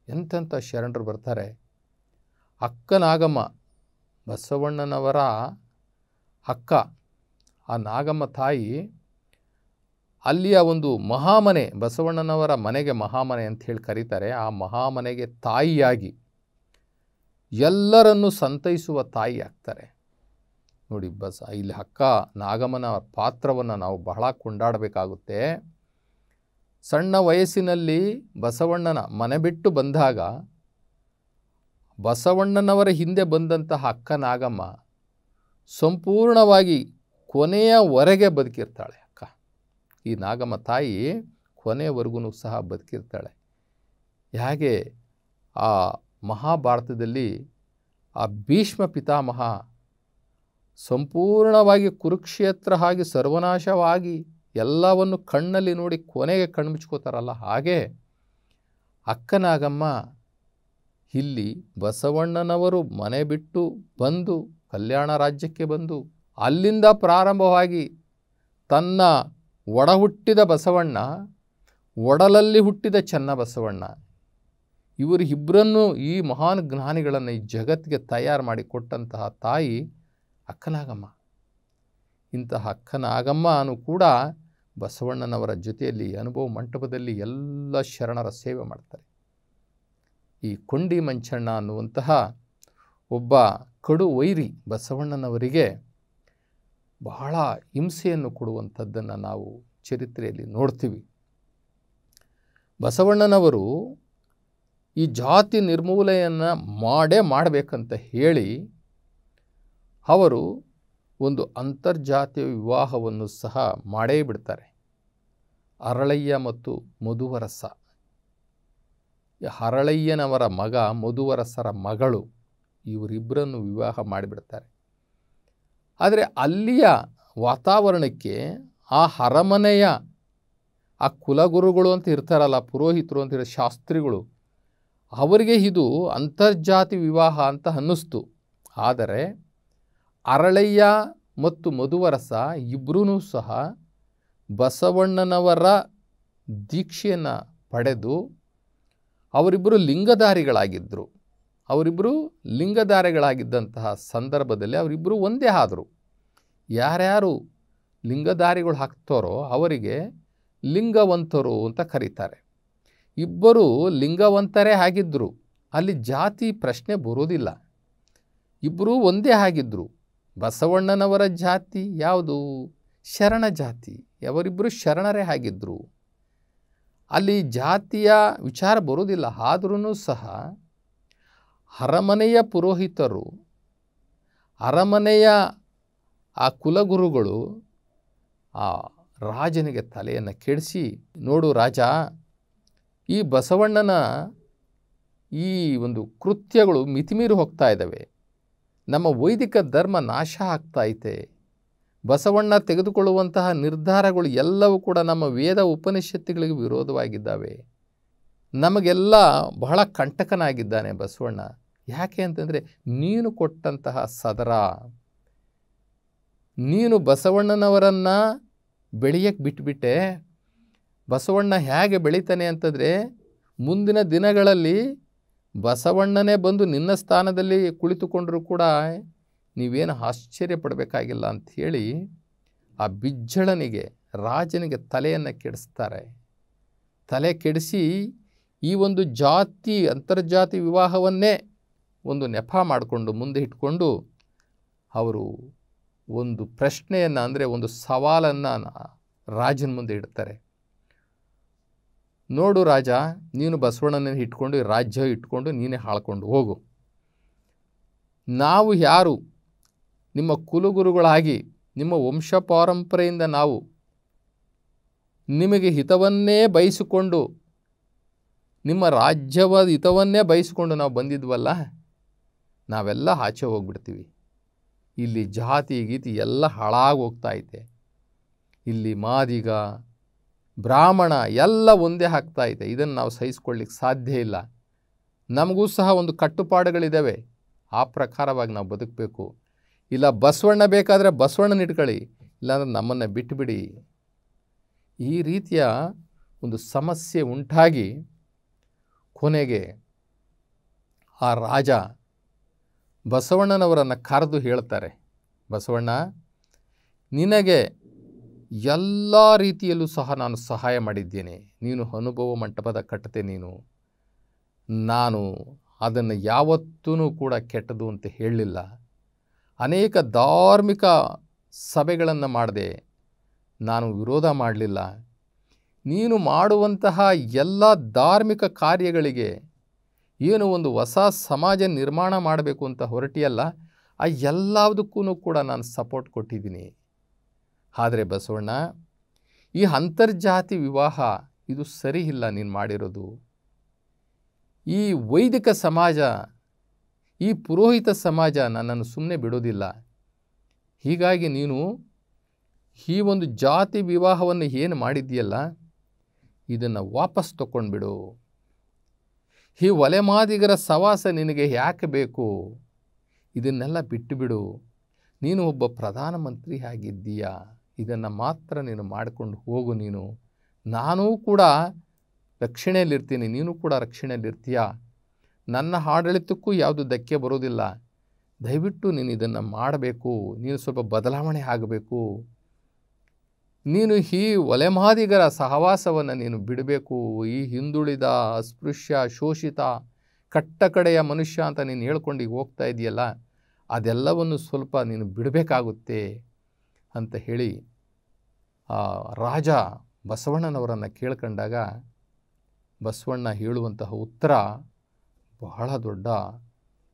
ಎಂತೆಂಥ ಶರಣರು ಬರ್ತಾರೆ. ಅಕ್ಕ ನಾಗಮ್ಮ, ಬಸವಣ್ಣನವರ ಅಕ್ಕ, ಆ ನಾಗಮ್ಮ ತಾಯಿ ಅಲ್ಲಿಯ ಒಂದು ಮಹಾಮನೆ, ಬಸವಣ್ಣನವರ ಮನೆಗೆ ಮಹಾಮನೆ ಅಂತ ಹೇಳಿ ಕರೀತಾರೆ. ಆ ಮಹಾಮನೆಗೆ ತಾಯಿಯಾಗಿ ಎಲ್ಲರನ್ನು ಸಂತೈಸುವ ತಾಯಿ ಆಗ್ತಾರೆ. ನೋಡಿ, ಇಲ್ಲಿ ಅಕ್ಕ ನಾಗಮ್ಮನ ಪಾತ್ರವನ್ನು ನಾವು ಬಹಳ ಕೊಂಡಾಡಬೇಕಾಗುತ್ತೆ. ಸಣ್ಣ ವಯಸ್ಸಿನಲ್ಲಿ ಬಸವಣ್ಣನ ಮನೆ ಬಿಟ್ಟು ಬಂದಾಗ ಬಸವಣ್ಣನವರ ಹಿಂದೆ ಬಂದಂತಹ ಅಕ್ಕ ನಾಗಮ್ಮ ಸಂಪೂರ್ಣವಾಗಿ ಕೊನೆಯವರೆಗೆ ಬದುಕಿರ್ತಾಳೆ. ಅಕ್ಕ, ಈ ನಾಗಮ್ಮ ತಾಯಿ ಕೊನೆಯವರೆಗೂ ಸಹ ಬದುಕಿರ್ತಾಳೆ. ಹೇಗೆ ಆ ಮಹಾಭಾರತದಲ್ಲಿ ಆ ಭೀಷ್ಮ ಪಿತಾಮಹ ಸಂಪೂರ್ಣವಾಗಿ ಕುರುಕ್ಷೇತ್ರ ಆಗಿ ಸರ್ವನಾಶವಾಗಿ ಎಲ್ಲವನ್ನು ಕಣ್ಣಲ್ಲಿ ನೋಡಿ ಕೊನೆಗೆ ಕಣ್ಮುಚ್ಕೋತಾರಲ್ಲ, ಹಾಗೆ ಅಕ್ಕನಾಗಮ್ಮ ಇಲ್ಲಿ ಬಸವಣ್ಣನವರು ಮನೆ ಬಿಟ್ಟು ಬಂದು ಕಲ್ಯಾಣ ರಾಜ್ಯಕ್ಕೆ ಬಂದು ಅಲ್ಲಿಂದ ಪ್ರಾರಂಭವಾಗಿ ತನ್ನ ಒಡ ಹುಟ್ಟಿದ ಬಸವಣ್ಣ, ಒಡಲಲ್ಲಿ ಹುಟ್ಟಿದ ಚನ್ನಬಸವಣ್ಣ, ಇವರಿಬ್ಬರನ್ನು ಈ ಮಹಾನ್ ಜ್ಞಾನಿಗಳನ್ನು ಈ ಜಗತ್ತಿಗೆ ತಯಾರು ಮಾಡಿ ಕೊಟ್ಟಂತಹ ತಾಯಿ ಅಕ್ಕನಾಗಮ್ಮ. ಇಂತಹ ಅಕ್ಕನಾಗಮ್ಮನು ಕೂಡ ಬಸವಣ್ಣನವರ ಜೊತೆಯಲ್ಲಿ ಅನುಭವ ಮಂಟಪದಲ್ಲಿ ಎಲ್ಲ ಶರಣರ ಸೇವೆ ಮಾಡ್ತಾರೆ. ಈ ಕೊಂಡಿ ಮಂಚಣ್ಣ ಅನ್ನುವಂತಹ ಒಬ್ಬ ಕಡು ವೈರಿ ಬಸವಣ್ಣನವರಿಗೆ ಬಹಳ ಹಿಂಸೆಯನ್ನು ಕೊಡುವಂಥದ್ದನ್ನು ನಾವು ಚರಿತ್ರೆಯಲ್ಲಿ ನೋಡ್ತೀವಿ. ಬಸವಣ್ಣನವರು ಈ ಜಾತಿ ನಿರ್ಮೂಲನೆಯನ್ನು ಮಾಡಬೇಕಂತ ಹೇಳಿ ಅವರು ಒಂದು ಅಂತರ್ಜಾತೀಯ ವಿವಾಹವನ್ನು ಸಹ ಮಾಡೇ ಬಿಡ್ತಾರೆ. ಹರಳಯ್ಯ ಮತ್ತು ಮಧುವರಸ, ಹರಳಯ್ಯನವರ ಮಗ ಮಧುವರಸರ ಮಗಳು, ಇವರಿಬ್ಬರನ್ನು ವಿವಾಹ ಮಾಡಿಬಿಡ್ತಾರೆ. ಆದರೆ ಅಲ್ಲಿಯ ವಾತಾವರಣಕ್ಕೆ ಆ ಅರಮನೆಯ ಆ ಕುಲಗುರುಗಳು ಅಂತ ಇರ್ತಾರಲ್ಲ, ಪುರೋಹಿತರು ಅಂತ ಹೇಳಿ ಶಾಸ್ತ್ರಿಗಳು, ಅವರಿಗೆ ಇದು ಅಂತರ್ಜಾತಿ ವಿವಾಹ ಅಂತ ಅನ್ನಿಸ್ತು. ಆದರೆ ಹರಳಯ್ಯ ಮತ್ತು ಮಧುವರಸ ಇಬ್ಬರೂ ಸಹ ಬಸವಣ್ಣನವರ ದೀಕ್ಷೆಯನ್ನು ಪಡೆದು ಅವರಿಬ್ಬರು ಲಿಂಗಧಾರಿಗಳಾಗಿದ್ದರು. ಅವರಿಬ್ಬರು ಲಿಂಗಧಾರಿಗಳಾಗಿದ್ದಂತಹ ಸಂದರ್ಭದಲ್ಲಿ ಅವರಿಬ್ಬರು ಒಂದೇ ಆದರು. ಯಾರ್ಯಾರು ಲಿಂಗಧಾರಿಗಳು ಹಾಕ್ತಾರೋ ಅವರಿಗೆ ಲಿಂಗವಂತರು ಅಂತ ಕರೀತಾರೆ. ಇಬ್ಬರು ಲಿಂಗವಂತರೇ ಆಗಿದ್ದರು. ಅಲ್ಲಿ ಜಾತಿ ಪ್ರಶ್ನೆ ಬರೋದಿಲ್ಲ. ಇಬ್ಬರೂ ಒಂದೇ ಆಗಿದ್ದರು. ಬಸವಣ್ಣನವರ ಜಾತಿ ಯಾವುದು? ಶರಣ ಜಾತಿ. ಅವರಿಬ್ಬರು ಶರಣರೇ ಆಗಿದ್ದರು. ಅಲ್ಲಿ ಜಾತಿಯ ವಿಚಾರ ಬರೋದಿಲ್ಲ. ಆದ್ರೂ ಸಹ ಅರಮನೆಯ ಪುರೋಹಿತರು, ಅರಮನೆಯ ಆ ಕುಲಗುರುಗಳು ಆ ರಾಜನಿಗೆ ತಲೆಯನ್ನು ಕೆಡಿಸಿ, ನೋಡು ರಾಜ, ಈ ಬಸವಣ್ಣನ ಈ ಒಂದು ಕೃತ್ಯಗಳು ಮಿತಿಮೀರಿ ಹೋಗ್ತಾ ಇದ್ದಾವೆ. ನಮ್ಮ ವೈದಿಕ ಧರ್ಮ ನಾಶ ಆಗ್ತಾಯಿದೆ. ಬಸವಣ್ಣ ತೆಗೆದುಕೊಳ್ಳುವಂತಹ ನಿರ್ಧಾರಗಳು ಎಲ್ಲವೂ ಕೂಡ ನಮ್ಮ ವೇದ ಉಪನಿಷತ್ತುಗಳಿಗೆ ವಿರೋಧವಾಗಿದ್ದಾವೆ. ನಮಗೆಲ್ಲ ಬಹಳ ಕಂಟಕನಾಗಿದ್ದಾನೆ ಬಸವಣ್ಣ. ಯಾಕೆ ಅಂತಂದರೆ ನೀನು ಕೊಟ್ಟಂತಹ ಸದರ, ನೀನು ಬಸವಣ್ಣನವರನ್ನು ಬೆಳೆಯಕ್ಕೆ ಬಿಟ್ಬಿಟ್ಟೆ. ಬಸವಣ್ಣ ಹೇಗೆ ಬೆಳೀತಾನೆ ಅಂತಂದರೆ ಮುಂದಿನ ದಿನಗಳಲ್ಲಿ ಬಸವಣ್ಣನೇ ಬಂದು ನಿನ್ನ ಸ್ಥಾನದಲ್ಲಿ ಕುಳಿತುಕೊಂಡರೂ ಕೂಡ ನೀವೇನು ಆಶ್ಚರ್ಯ ಪಡಬೇಕಾಗಿಲ್ಲ ಅಂಥೇಳಿ ಆ ಬಿಜ್ಜಳನಿಗೆ, ರಾಜನಿಗೆ ತಲೆಯನ್ನು ಕೆಡಿಸ್ತಾರೆ. ತಲೆ ಕೆಡಿಸಿ ಈ ಒಂದು ಜಾತಿ, ಅಂತರ್ಜಾತಿ ವಿವಾಹವನ್ನೇ ಒಂದು ನೆಪ ಮಾಡಿಕೊಂಡು ಮುಂದೆ ಇಟ್ಕೊಂಡು ಅವರು ಒಂದು ಪ್ರಶ್ನೆಯನ್ನು, ಅಂದರೆ ಒಂದು ಸವಾಲನ್ನು ರಾಜನ ಮುಂದೆ ಇಡ್ತಾರೆ. ನೋಡು ರಾಜ, ನೀನು ಬಸವಣ್ಣನ ಇಟ್ಕೊಂಡು ರಾಜ್ಯ ಇಟ್ಕೊಂಡು ನೀನೇ ಆಳ್ಕೊಂಡು ಹೋಗು. ನಾವು ಯಾರು ನಿಮ್ಮ ಕುಲಗುರುಗಳಾಗಿ ನಿಮ್ಮ ವಂಶ ಪಾರಂಪರೆಯಿಂದ ನಾವು ನಿಮಗೆ ಹಿತವನ್ನೇ ಬಯಸಿಕೊಂಡು, ನಿಮ್ಮ ರಾಜ್ಯದ ಹಿತವನ್ನೇ ಬಯಸಿಕೊಂಡು ನಾವು ಬಂದಿದ್ವಲ್ಲ, ನಾವೆಲ್ಲ ಆಚೆ ಹೋಗ್ಬಿಡ್ತೀವಿ. ಇಲ್ಲಿ ಜಾತಿ ಗೀತಿ ಎಲ್ಲ ಹಾಳಾಗಿ ಹೋಗ್ತಾಯಿದೆ. ಇಲ್ಲಿ ಮಾದಿಗ ಬ್ರಾಹ್ಮಣ ಎಲ್ಲ ಒಂದೇ ಆಗ್ತಾಯಿದೆ. ಇದನ್ನು ನಾವು ಸಹಿಸ್ಕೊಳ್ಳಿಕ್ಕೆ ಸಾಧ್ಯ ಇಲ್ಲ. ನಮಗೂ ಸಹ ಒಂದು ಕಟ್ಟುಪಾಡುಗಳಿದ್ದಾವೆ. ಆ ಪ್ರಕಾರವಾಗಿ ನಾವು ಬದುಕಬೇಕು. ಇಲ್ಲ ಬಸವಣ್ಣ ಬೇಕಾದರೆ ಬಸವಣ್ಣನ ಇಟ್ಕೊಳ್ಳಿ, ಇಲ್ಲಾಂದ್ರೆ ನಮ್ಮನ್ನು ಬಿಟ್ಟುಬಿಡಿ. ಈ ರೀತಿಯ ಒಂದು ಸಮಸ್ಯೆ ಉಂಟಾಗಿ ಕೊನೆಗೆ ಆ ರಾಜ ಬಸವಣ್ಣನವರನ್ನು ಕರೆದು ಹೇಳ್ತಾರೆ, ಬಸವಣ್ಣ, ನಿನಗೆ ಎಲ್ಲ ರೀತಿಯಲ್ಲೂ ಸಹ ನಾನು ಸಹಾಯ ಮಾಡಿದ್ದೇನೆ. ನೀನು ಅನುಭವ ಮಂಟಪದ ಕಟ್ಟತೆ ನೀನು. ನಾನು ಅದನ್ನು ಯಾವತ್ತೂ ಕೂಡ ಕೆಟ್ಟದು ಅಂತ ಹೇಳಲಿಲ್ಲ. ಅನೇಕ ಧಾರ್ಮಿಕ ಸಭೆಗಳನ್ನು ಮಾಡಿದೆ, ನಾನು ವಿರೋಧ ಮಾಡಲಿಲ್ಲ. ನೀನು ಮಾಡುವಂತಹ ಎಲ್ಲ ಧಾರ್ಮಿಕ ಕಾರ್ಯಗಳಿಗೆ ಏನು ಒಂದು ಹೊಸ ಸಮಾಜ ನಿರ್ಮಾಣ ಮಾಡಬೇಕು ಅಂತ ಹೊರಟಿಯಲ್ಲ, ಆ ಎಲ್ಲದಕ್ಕೂ ಕೂಡ ನಾನು ಸಪೋರ್ಟ್ ಕೊಟ್ಟಿದ್ದೀನಿ. ಆದರೆ ಬಸವಣ್ಣ, ಈ ಅಂತರ್ಜಾತಿ ವಿವಾಹ ಇದು ಸರಿ ಇಲ್ಲ ನೀನು ಮಾಡಿರೋದು. ಈ ವೈದಿಕ ಸಮಾಜ, ಈ ಪುರೋಹಿತ ಸಮಾಜ ನನ್ನನ್ನು ಸುಮ್ಮನೆ ಬಿಡೋದಿಲ್ಲ. ಹೀಗಾಗಿ ನೀನು ಈ ಒಂದು ಜಾತಿ ವಿವಾಹವನ್ನು ಏನು ಮಾಡಿದ್ದೀಯಲ್ಲ, ಇದನ್ನು ವಾಪಸ್ ತಗೊಂಡ್ಬಿಡು. ಈ ಒಲೆಮಾದಿಗರ ಸವಾಸ ನಿನಗೆ ಯಾಕೆ ಬೇಕು? ಇದನ್ನೆಲ್ಲ ಬಿಟ್ಟುಬಿಡು. ನೀನು ಒಬ್ಬ ಪ್ರಧಾನಮಂತ್ರಿ ಆಗಿದ್ದೀಯಾ, ಇದನ್ನು ಮಾತ್ರ ನೀನು ಮಾಡಿಕೊಂಡು ಹೋಗು. ನಾನೂ ಕೂಡ ರಕ್ಷಣೆಯಲ್ಲಿರ್ತೀನಿ, ನೀನು ಕೂಡ ರಕ್ಷಣೆಯಲ್ಲಿರ್ತೀಯ. ನನ್ನ ಆಡಳಿತಕ್ಕೂ ಯಾವುದು ಧಕ್ಕೆ ಬರೋದಿಲ್ಲ. ದಯವಿಟ್ಟು ನೀನು ಇದನ್ನು ಮಾಡಬೇಕು. ನೀನು ಸ್ವಲ್ಪ ಬದಲಾವಣೆ ಆಗಬೇಕು. ನೀನು ಈ ಒಲೆಮಾದಿಗರ ಸಹವಾಸವನ್ನು ನೀನು ಬಿಡಬೇಕು. ಈ ಹಿಂದುಳಿದ, ಅಸ್ಪೃಶ್ಯ, ಶೋಷಿತ, ಕಟ್ಟಕಡೆಯ ಮನುಷ್ಯ ಅಂತ ನೀನು ಹೇಳ್ಕೊಂಡು ಈಗ ಹೋಗ್ತಾ ಇದೆಯಲ್ಲ, ಅದೆಲ್ಲವನ್ನು ಸ್ವಲ್ಪ ನೀನು ಬಿಡಬೇಕಾಗುತ್ತೆ ಅಂತ ಹೇಳಿ ರಾಜ ಬಸವಣ್ಣನವರನ್ನು ಕೇಳ್ಕೊಂಡಾಗ ಬಸವಣ್ಣ ಹೇಳುವಂತಹ ಉತ್ತರ ಬಹಳ ದೊಡ್ಡ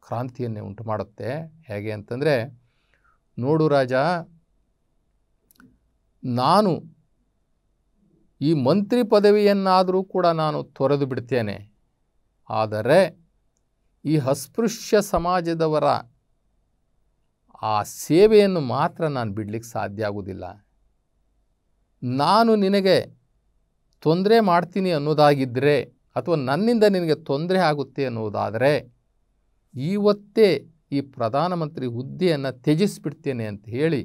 ಕ್ರಾಂತಿಯನ್ನೇ ಉಂಟು ಮಾಡುತ್ತೆ. ಹೇಗೆ ಅಂತಂದರೆ, ನೋಡು ರಾಜ, ನಾನು ಈ ಮಂತ್ರಿ ಪದವಿಯನ್ನಾದರೂ ಕೂಡ ನಾನು ತೊರೆದು ಬಿಡ್ತೇನೆ. ಆದರೆ ಈ ಅಸ್ಪೃಶ್ಯ ಸಮಾಜದವರ ಆ ಸೇವೆಯನ್ನು ಮಾತ್ರ ನಾನು ಬಿಡಲಿಕ್ಕೆ ಸಾಧ್ಯ ಆಗೋದಿಲ್ಲ. ನಾನು ನಿನಗೆ ತೊಂದರೆ ಮಾಡ್ತೀನಿ ಅನ್ನೋದಾಗಿದ್ದರೆ, ಅಥವಾ ನನ್ನಿಂದ ನಿನಗೆ ತೊಂದರೆ ಆಗುತ್ತೆ ಅನ್ನೋದಾದರೆ, ಇವತ್ತೇ ಈ ಪ್ರಧಾನಮಂತ್ರಿ ಹುದ್ದೆಯನ್ನು ತ್ಯಜಿಸಿಬಿಡ್ತೇನೆ ಅಂತ ಹೇಳಿ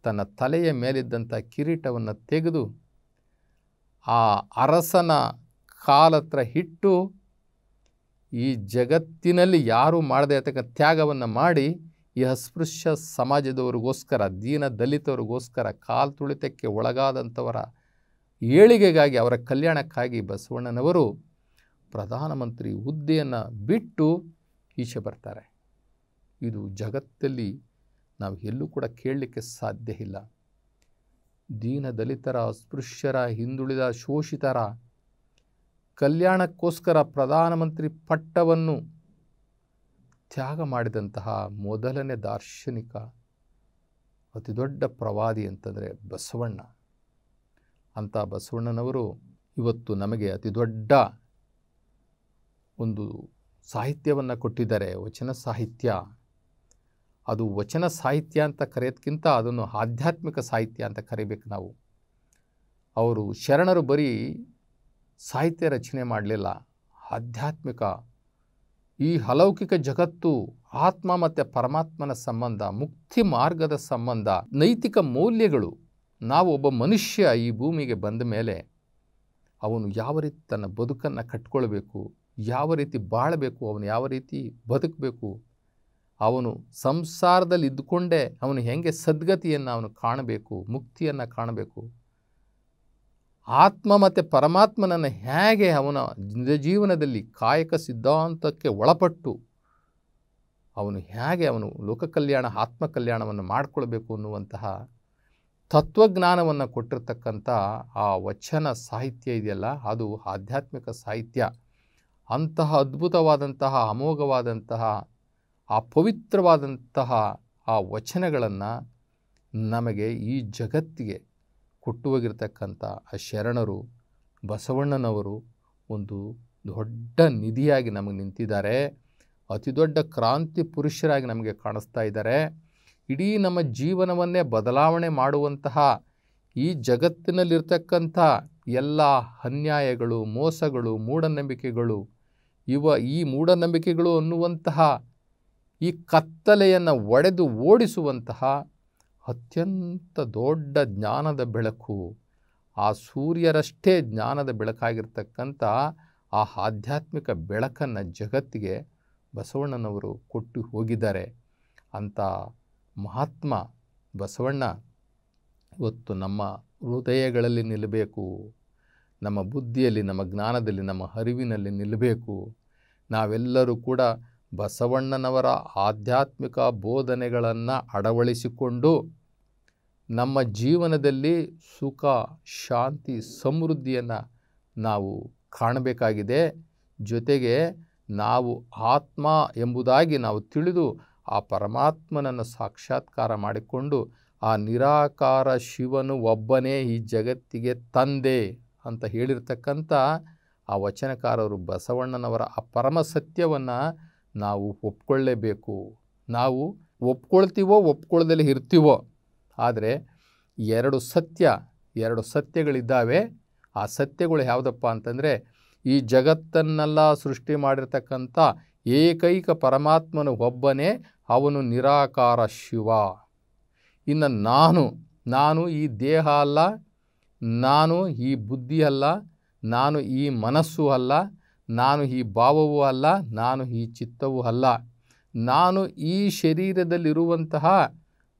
ತನ್ನ ತಲೆಯ ಮೇಲಿದ್ದಂಥ ಕಿರೀಟವನ್ನು ತೆಗೆದು ಆ ಅರಸನ ಕಾಲತ್ರ ಇಟ್ಟು ಈ ಜಗತ್ತಿನಲ್ಲಿ ಯಾರೂ ಮಾಡದೇ ಇರತಕ್ಕ ತ್ಯಾಗವನ್ನು ಮಾಡಿ ಈ ಅಸ್ಪೃಶ್ಯ ಸಮಾಜದವರಿಗೋಸ್ಕರ, ದೀನ ದಲಿತರಿಗೋಸ್ಕರ, ಕಾಲು ತುಳಿತಕ್ಕೆ ಒಳಗಾದಂಥವರ ಏಳಿಗೆಗಾಗಿ, ಅವರ ಕಲ್ಯಾಣಕ್ಕಾಗಿ ಬಸವಣ್ಣನವರು ಪ್ರಧಾನಮಂತ್ರಿ ಹುದ್ದೆಯನ್ನು ಬಿಟ್ಟು ಈಚೆ ಬರ್ತಾರೆ. ಇದು ಜಗತ್ತಲ್ಲಿ ನಾವು ಎಲ್ಲೂ ಕೂಡ ಕೇಳಲಿಕ್ಕೆ ಸಾಧ್ಯ ಇಲ್ಲ. ದೀನ ದಲಿತರ, ಅಸ್ಪೃಶ್ಯರ, ಹಿಂದುಳಿದ, ಶೋಷಿತರ ಕಲ್ಯಾಣಕ್ಕೋಸ್ಕರ ಪ್ರಧಾನಮಂತ್ರಿ ಪಟ್ಟವನ್ನು ತ್ಯಾಗ ಮಾಡಿದಂತಹ ಮೊದಲನೇ ದಾರ್ಶನಿಕ, ಅತಿ ದೊಡ್ಡ ಪ್ರವಾದಿ ಅಂತಂದರೆ ಬಸವಣ್ಣ. ಅಂಥ ಬಸವಣ್ಣನವರು ಇವತ್ತು ನಮಗೆ ಅತಿ ದೊಡ್ಡ ಒಂದು ಸಾಹಿತ್ಯವನ್ನು ಕೊಟ್ಟಿದ್ದಾರೆ, ವಚನ ಸಾಹಿತ್ಯ. ಅದು ವಚನ ಸಾಹಿತ್ಯ ಅಂತ ಕರೆಯೋದಕ್ಕಿಂತ ಅದನ್ನು ಆಧ್ಯಾತ್ಮಿಕ ಸಾಹಿತ್ಯ ಅಂತ ಕರಿಬೇಕು ನಾವು. ಅವರು ಶರಣರು ಬರೀ ಸಾಹಿತ್ಯ ರಚನೆ ಮಾಡಲಿಲ್ಲ, ಆಧ್ಯಾತ್ಮಿಕ, ಈ ಅಲೌಕಿಕ ಜಗತ್ತು, ಆತ್ಮ ಮತ್ತು ಪರಮಾತ್ಮನ ಸಂಬಂಧ, ಮುಕ್ತಿ ಮಾರ್ಗದ ಸಂಬಂಧ, ನೈತಿಕ ಮೌಲ್ಯಗಳು. ನಾವು ಒಬ್ಬ ಮನುಷ್ಯ ಈ ಭೂಮಿಗೆ ಬಂದ ಮೇಲೆ ಅವನು ಯಾವ ರೀತಿ ತನ್ನ ಬದುಕನ್ನು ಕಟ್ಕೊಳ್ಬೇಕು, ಯಾವ ರೀತಿ ಬಾಳಬೇಕು, ಅವನು ಯಾವ ರೀತಿ ಬದುಕಬೇಕು, ಅವನು ಸಂಸಾರದಲ್ಲಿ ಇದ್ದುಕೊಂಡೇ ಅವನು ಹೇಗೆ ಸದ್ಗತಿಯನ್ನು ಅವನು ಕಾಣಬೇಕು, ಮುಕ್ತಿಯನ್ನು ಕಾಣಬೇಕು, ಆತ್ಮ ಮತ್ತು ಪರಮಾತ್ಮನನ್ನು ಹೇಗೆ ಅವನ ಜೀವನದಲ್ಲಿ ಕಾಯಕ ಸಿದ್ಧಾಂತಕ್ಕೆ ಒಳಪಟ್ಟು ಅವನು ಹೇಗೆ ಅವನು ಲೋಕ ಕಲ್ಯಾಣ, ಆತ್ಮ ಕಲ್ಯಾಣವನ್ನು ಮಾಡಿಕೊಳ್ಬೇಕು ಅನ್ನುವಂತಹ ತತ್ವಜ್ಞಾನವನ್ನು ಕೊಟ್ಟಿರ್ತಕ್ಕಂಥ ಆ ವಚನ ಸಾಹಿತ್ಯ ಇದೆಯಲ್ಲ, ಅದು ಆಧ್ಯಾತ್ಮಿಕ ಸಾಹಿತ್ಯ. ಅಂತಹ ಅದ್ಭುತವಾದಂತಹ, ಅಮೋಘವಾದಂತಹ, ಆ ಪವಿತ್ರವಾದಂತಹ ಆ ವಚನಗಳನ್ನು ನಮಗೆ ಈ ಜಗತ್ತಿಗೆ ಕೊಟ್ಟು ಹೋಗಿರ್ತಕ್ಕಂಥ ಆ ಶರಣರು ಬಸವಣ್ಣನವರು ಒಂದು ದೊಡ್ಡ ನಿಧಿಯಾಗಿ ನಮಗೆ ನಿಂತಿದ್ದಾರೆ. ಅತಿ ದೊಡ್ಡ ಕ್ರಾಂತಿ ಪುರುಷರಾಗಿ ನಮಗೆ ಕಾಣಿಸ್ತಾ ಇದ್ದಾರೆ. ಇಡೀ ನಮ್ಮ ಜೀವನವನ್ನೇ ಬದಲಾವಣೆ ಮಾಡುವಂತಹ ಈ ಜಗತ್ತಿನಲ್ಲಿರ್ತಕ್ಕಂಥ ಎಲ್ಲ ಅನ್ಯಾಯಗಳು, ಮೋಸಗಳು, ಮೂಢನಂಬಿಕೆಗಳು, ಈ ಮೂಢನಂಬಿಕೆಗಳು ಅನ್ನುವಂತಹ ಈ ಕತ್ತಲೆಯನ್ನು ಒಡೆದು ಓಡಿಸುವಂತಹ ಅತ್ಯಂತ ದೊಡ್ಡ ಜ್ಞಾನದ ಬೆಳಕು, ಆ ಸೂರ್ಯರಷ್ಟೇ ಜ್ಞಾನದ ಬೆಳಕಾಗಿರ್ತಕ್ಕಂಥ ಆ ಆಧ್ಯಾತ್ಮಿಕ ಬೆಳಕನ್ನು ಜಗತ್ತಿಗೆ ಬಸವಣ್ಣನವರು ಕೊಟ್ಟು ಹೋಗಿದ್ದಾರೆ. ಅಂಥ ಮಹಾತ್ಮ ಬಸವಣ್ಣ ಇವತ್ತು ನಮ್ಮ ಹೃದಯಗಳಲ್ಲಿ ನಿಲ್ಲಬೇಕು, ನಮ್ಮ ಬುದ್ಧಿಯಲ್ಲಿ, ನಮ್ಮ ಜ್ಞಾನದಲ್ಲಿ, ನಮ್ಮ ಅರಿವಿನಲ್ಲಿ ನಿಲ್ಲಬೇಕು. ನಾವೆಲ್ಲರೂ ಕೂಡ ಬಸವಣ್ಣನವರ ಆಧ್ಯಾತ್ಮಿಕ ಬೋಧನೆಗಳನ್ನು ಅಳವಡಿಸಿಕೊಂಡು ನಮ್ಮ ಜೀವನದಲ್ಲಿ ಸುಖ, ಶಾಂತಿ, ಸಮೃದ್ಧಿಯನ್ನು ನಾವು ಕಾಣಬೇಕಾಗಿದೆ. ಜೊತೆಗೆ ನಾವು ಆತ್ಮ ಎಂಬುದಾಗಿ ನಾವು ತಿಳಿದು ಆ ಪರಮಾತ್ಮನನ್ನು ಸಾಕ್ಷಾತ್ಕಾರ ಮಾಡಿಕೊಂಡು ಆ ನಿರಾಕಾರ ಶಿವನು ಒಬ್ಬನೇ ಈ ಜಗತ್ತಿಗೆ ತಂದೆ ಅಂತ ಹೇಳಿರ್ತಕ್ಕಂಥ ಆ ವಚನಕಾರರು ಬಸವಣ್ಣನವರ ಆ ಪರಮ ಸತ್ಯವನ್ನು ನಾವು ಒಪ್ಕೊಳ್ಳೇಬೇಕು. ನಾವು ಒಪ್ಕೊಳ್ತೀವೋ ಒಪ್ಕೊಳ್ಳದಲ್ಲಿ ಇರ್ತೀವೋ, ಆದರೆ ಎರಡು ಸತ್ಯಗಳಿದ್ದಾವೆ. ಆ ಸತ್ಯಗಳು ಯಾವುದಪ್ಪ ಅಂತಂದರೆ, ಈ ಜಗತ್ತನ್ನೆಲ್ಲ ಸೃಷ್ಟಿ ಮಾಡಿರ್ತಕ್ಕಂಥ ಏಕೈಕ ಪರಮಾತ್ಮನು ಒಬ್ಬನೇ, ಅವನು ನಿರಾಕಾರ ಶಿವ. ಇನ್ನು ನಾನು ಈ ದೇಹ ಅಲ್ಲ, ನಾನು ಈ ಬುದ್ಧಿ ಅಲ್ಲ, ನಾನು ಈ ಮನಸ್ಸು ಅಲ್ಲ, ನಾನು ಈ ಭಾವವೂ ಅಲ್ಲ, ನಾನು ಈ ಚಿತ್ತವೂ ಅಲ್ಲ. ನಾನು ಈ ಶರೀರದಲ್ಲಿರುವಂತಹ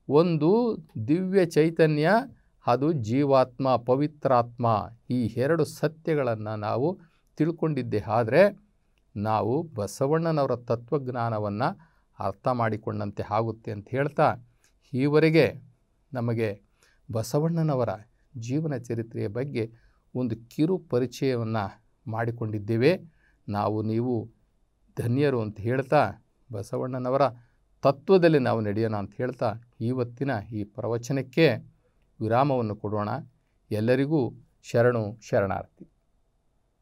ಒಂದು ದಿವ್ಯ ಚೈತನ್ಯ, ಅದು ಜೀವಾತ್ಮ, ಪವಿತ್ರಾತ್ಮ. ಈ ಎರಡು ಸತ್ಯಗಳನ್ನು ನಾವು ತಿಳ್ಕೊಂಡಿದ್ದೇ ಆದರೆ ನಾವು ಬಸವಣ್ಣನವರ ತತ್ವಜ್ಞಾನವನ್ನು ಅರ್ಥ ಮಾಡಿಕೊಂಡಂತೆ ಆಗುತ್ತೆ ಅಂತ ಹೇಳ್ತಾ, ಈವರೆಗೆ ನಮಗೆ ಬಸವಣ್ಣನವರ ಜೀವನ ಚರಿತ್ರೆಯ ಬಗ್ಗೆ ಒಂದು ಕಿರು ಪರಿಚಯವನ್ನು ಮಾಡಿಕೊಂಡಿದ್ದೇವೆ. ನೀವು ಧನ್ಯರು ಅಂತ ಹೇಳ್ತಾ, ಬಸವಣ್ಣನವರ ತತ್ವದಲ್ಲಿ ನಾವು ನಡೆಯೋಣ ಅಂತ ಹೇಳ್ತಾ ಇವತ್ತಿನ ಈ ಪ್ರವಚನಕ್ಕೆ ವಿರಾಮವನ್ನು ಕೊಡೋಣ. ಎಲ್ಲರಿಗೂ ಶರಣು ಶರಣಾರ್ಥಿ.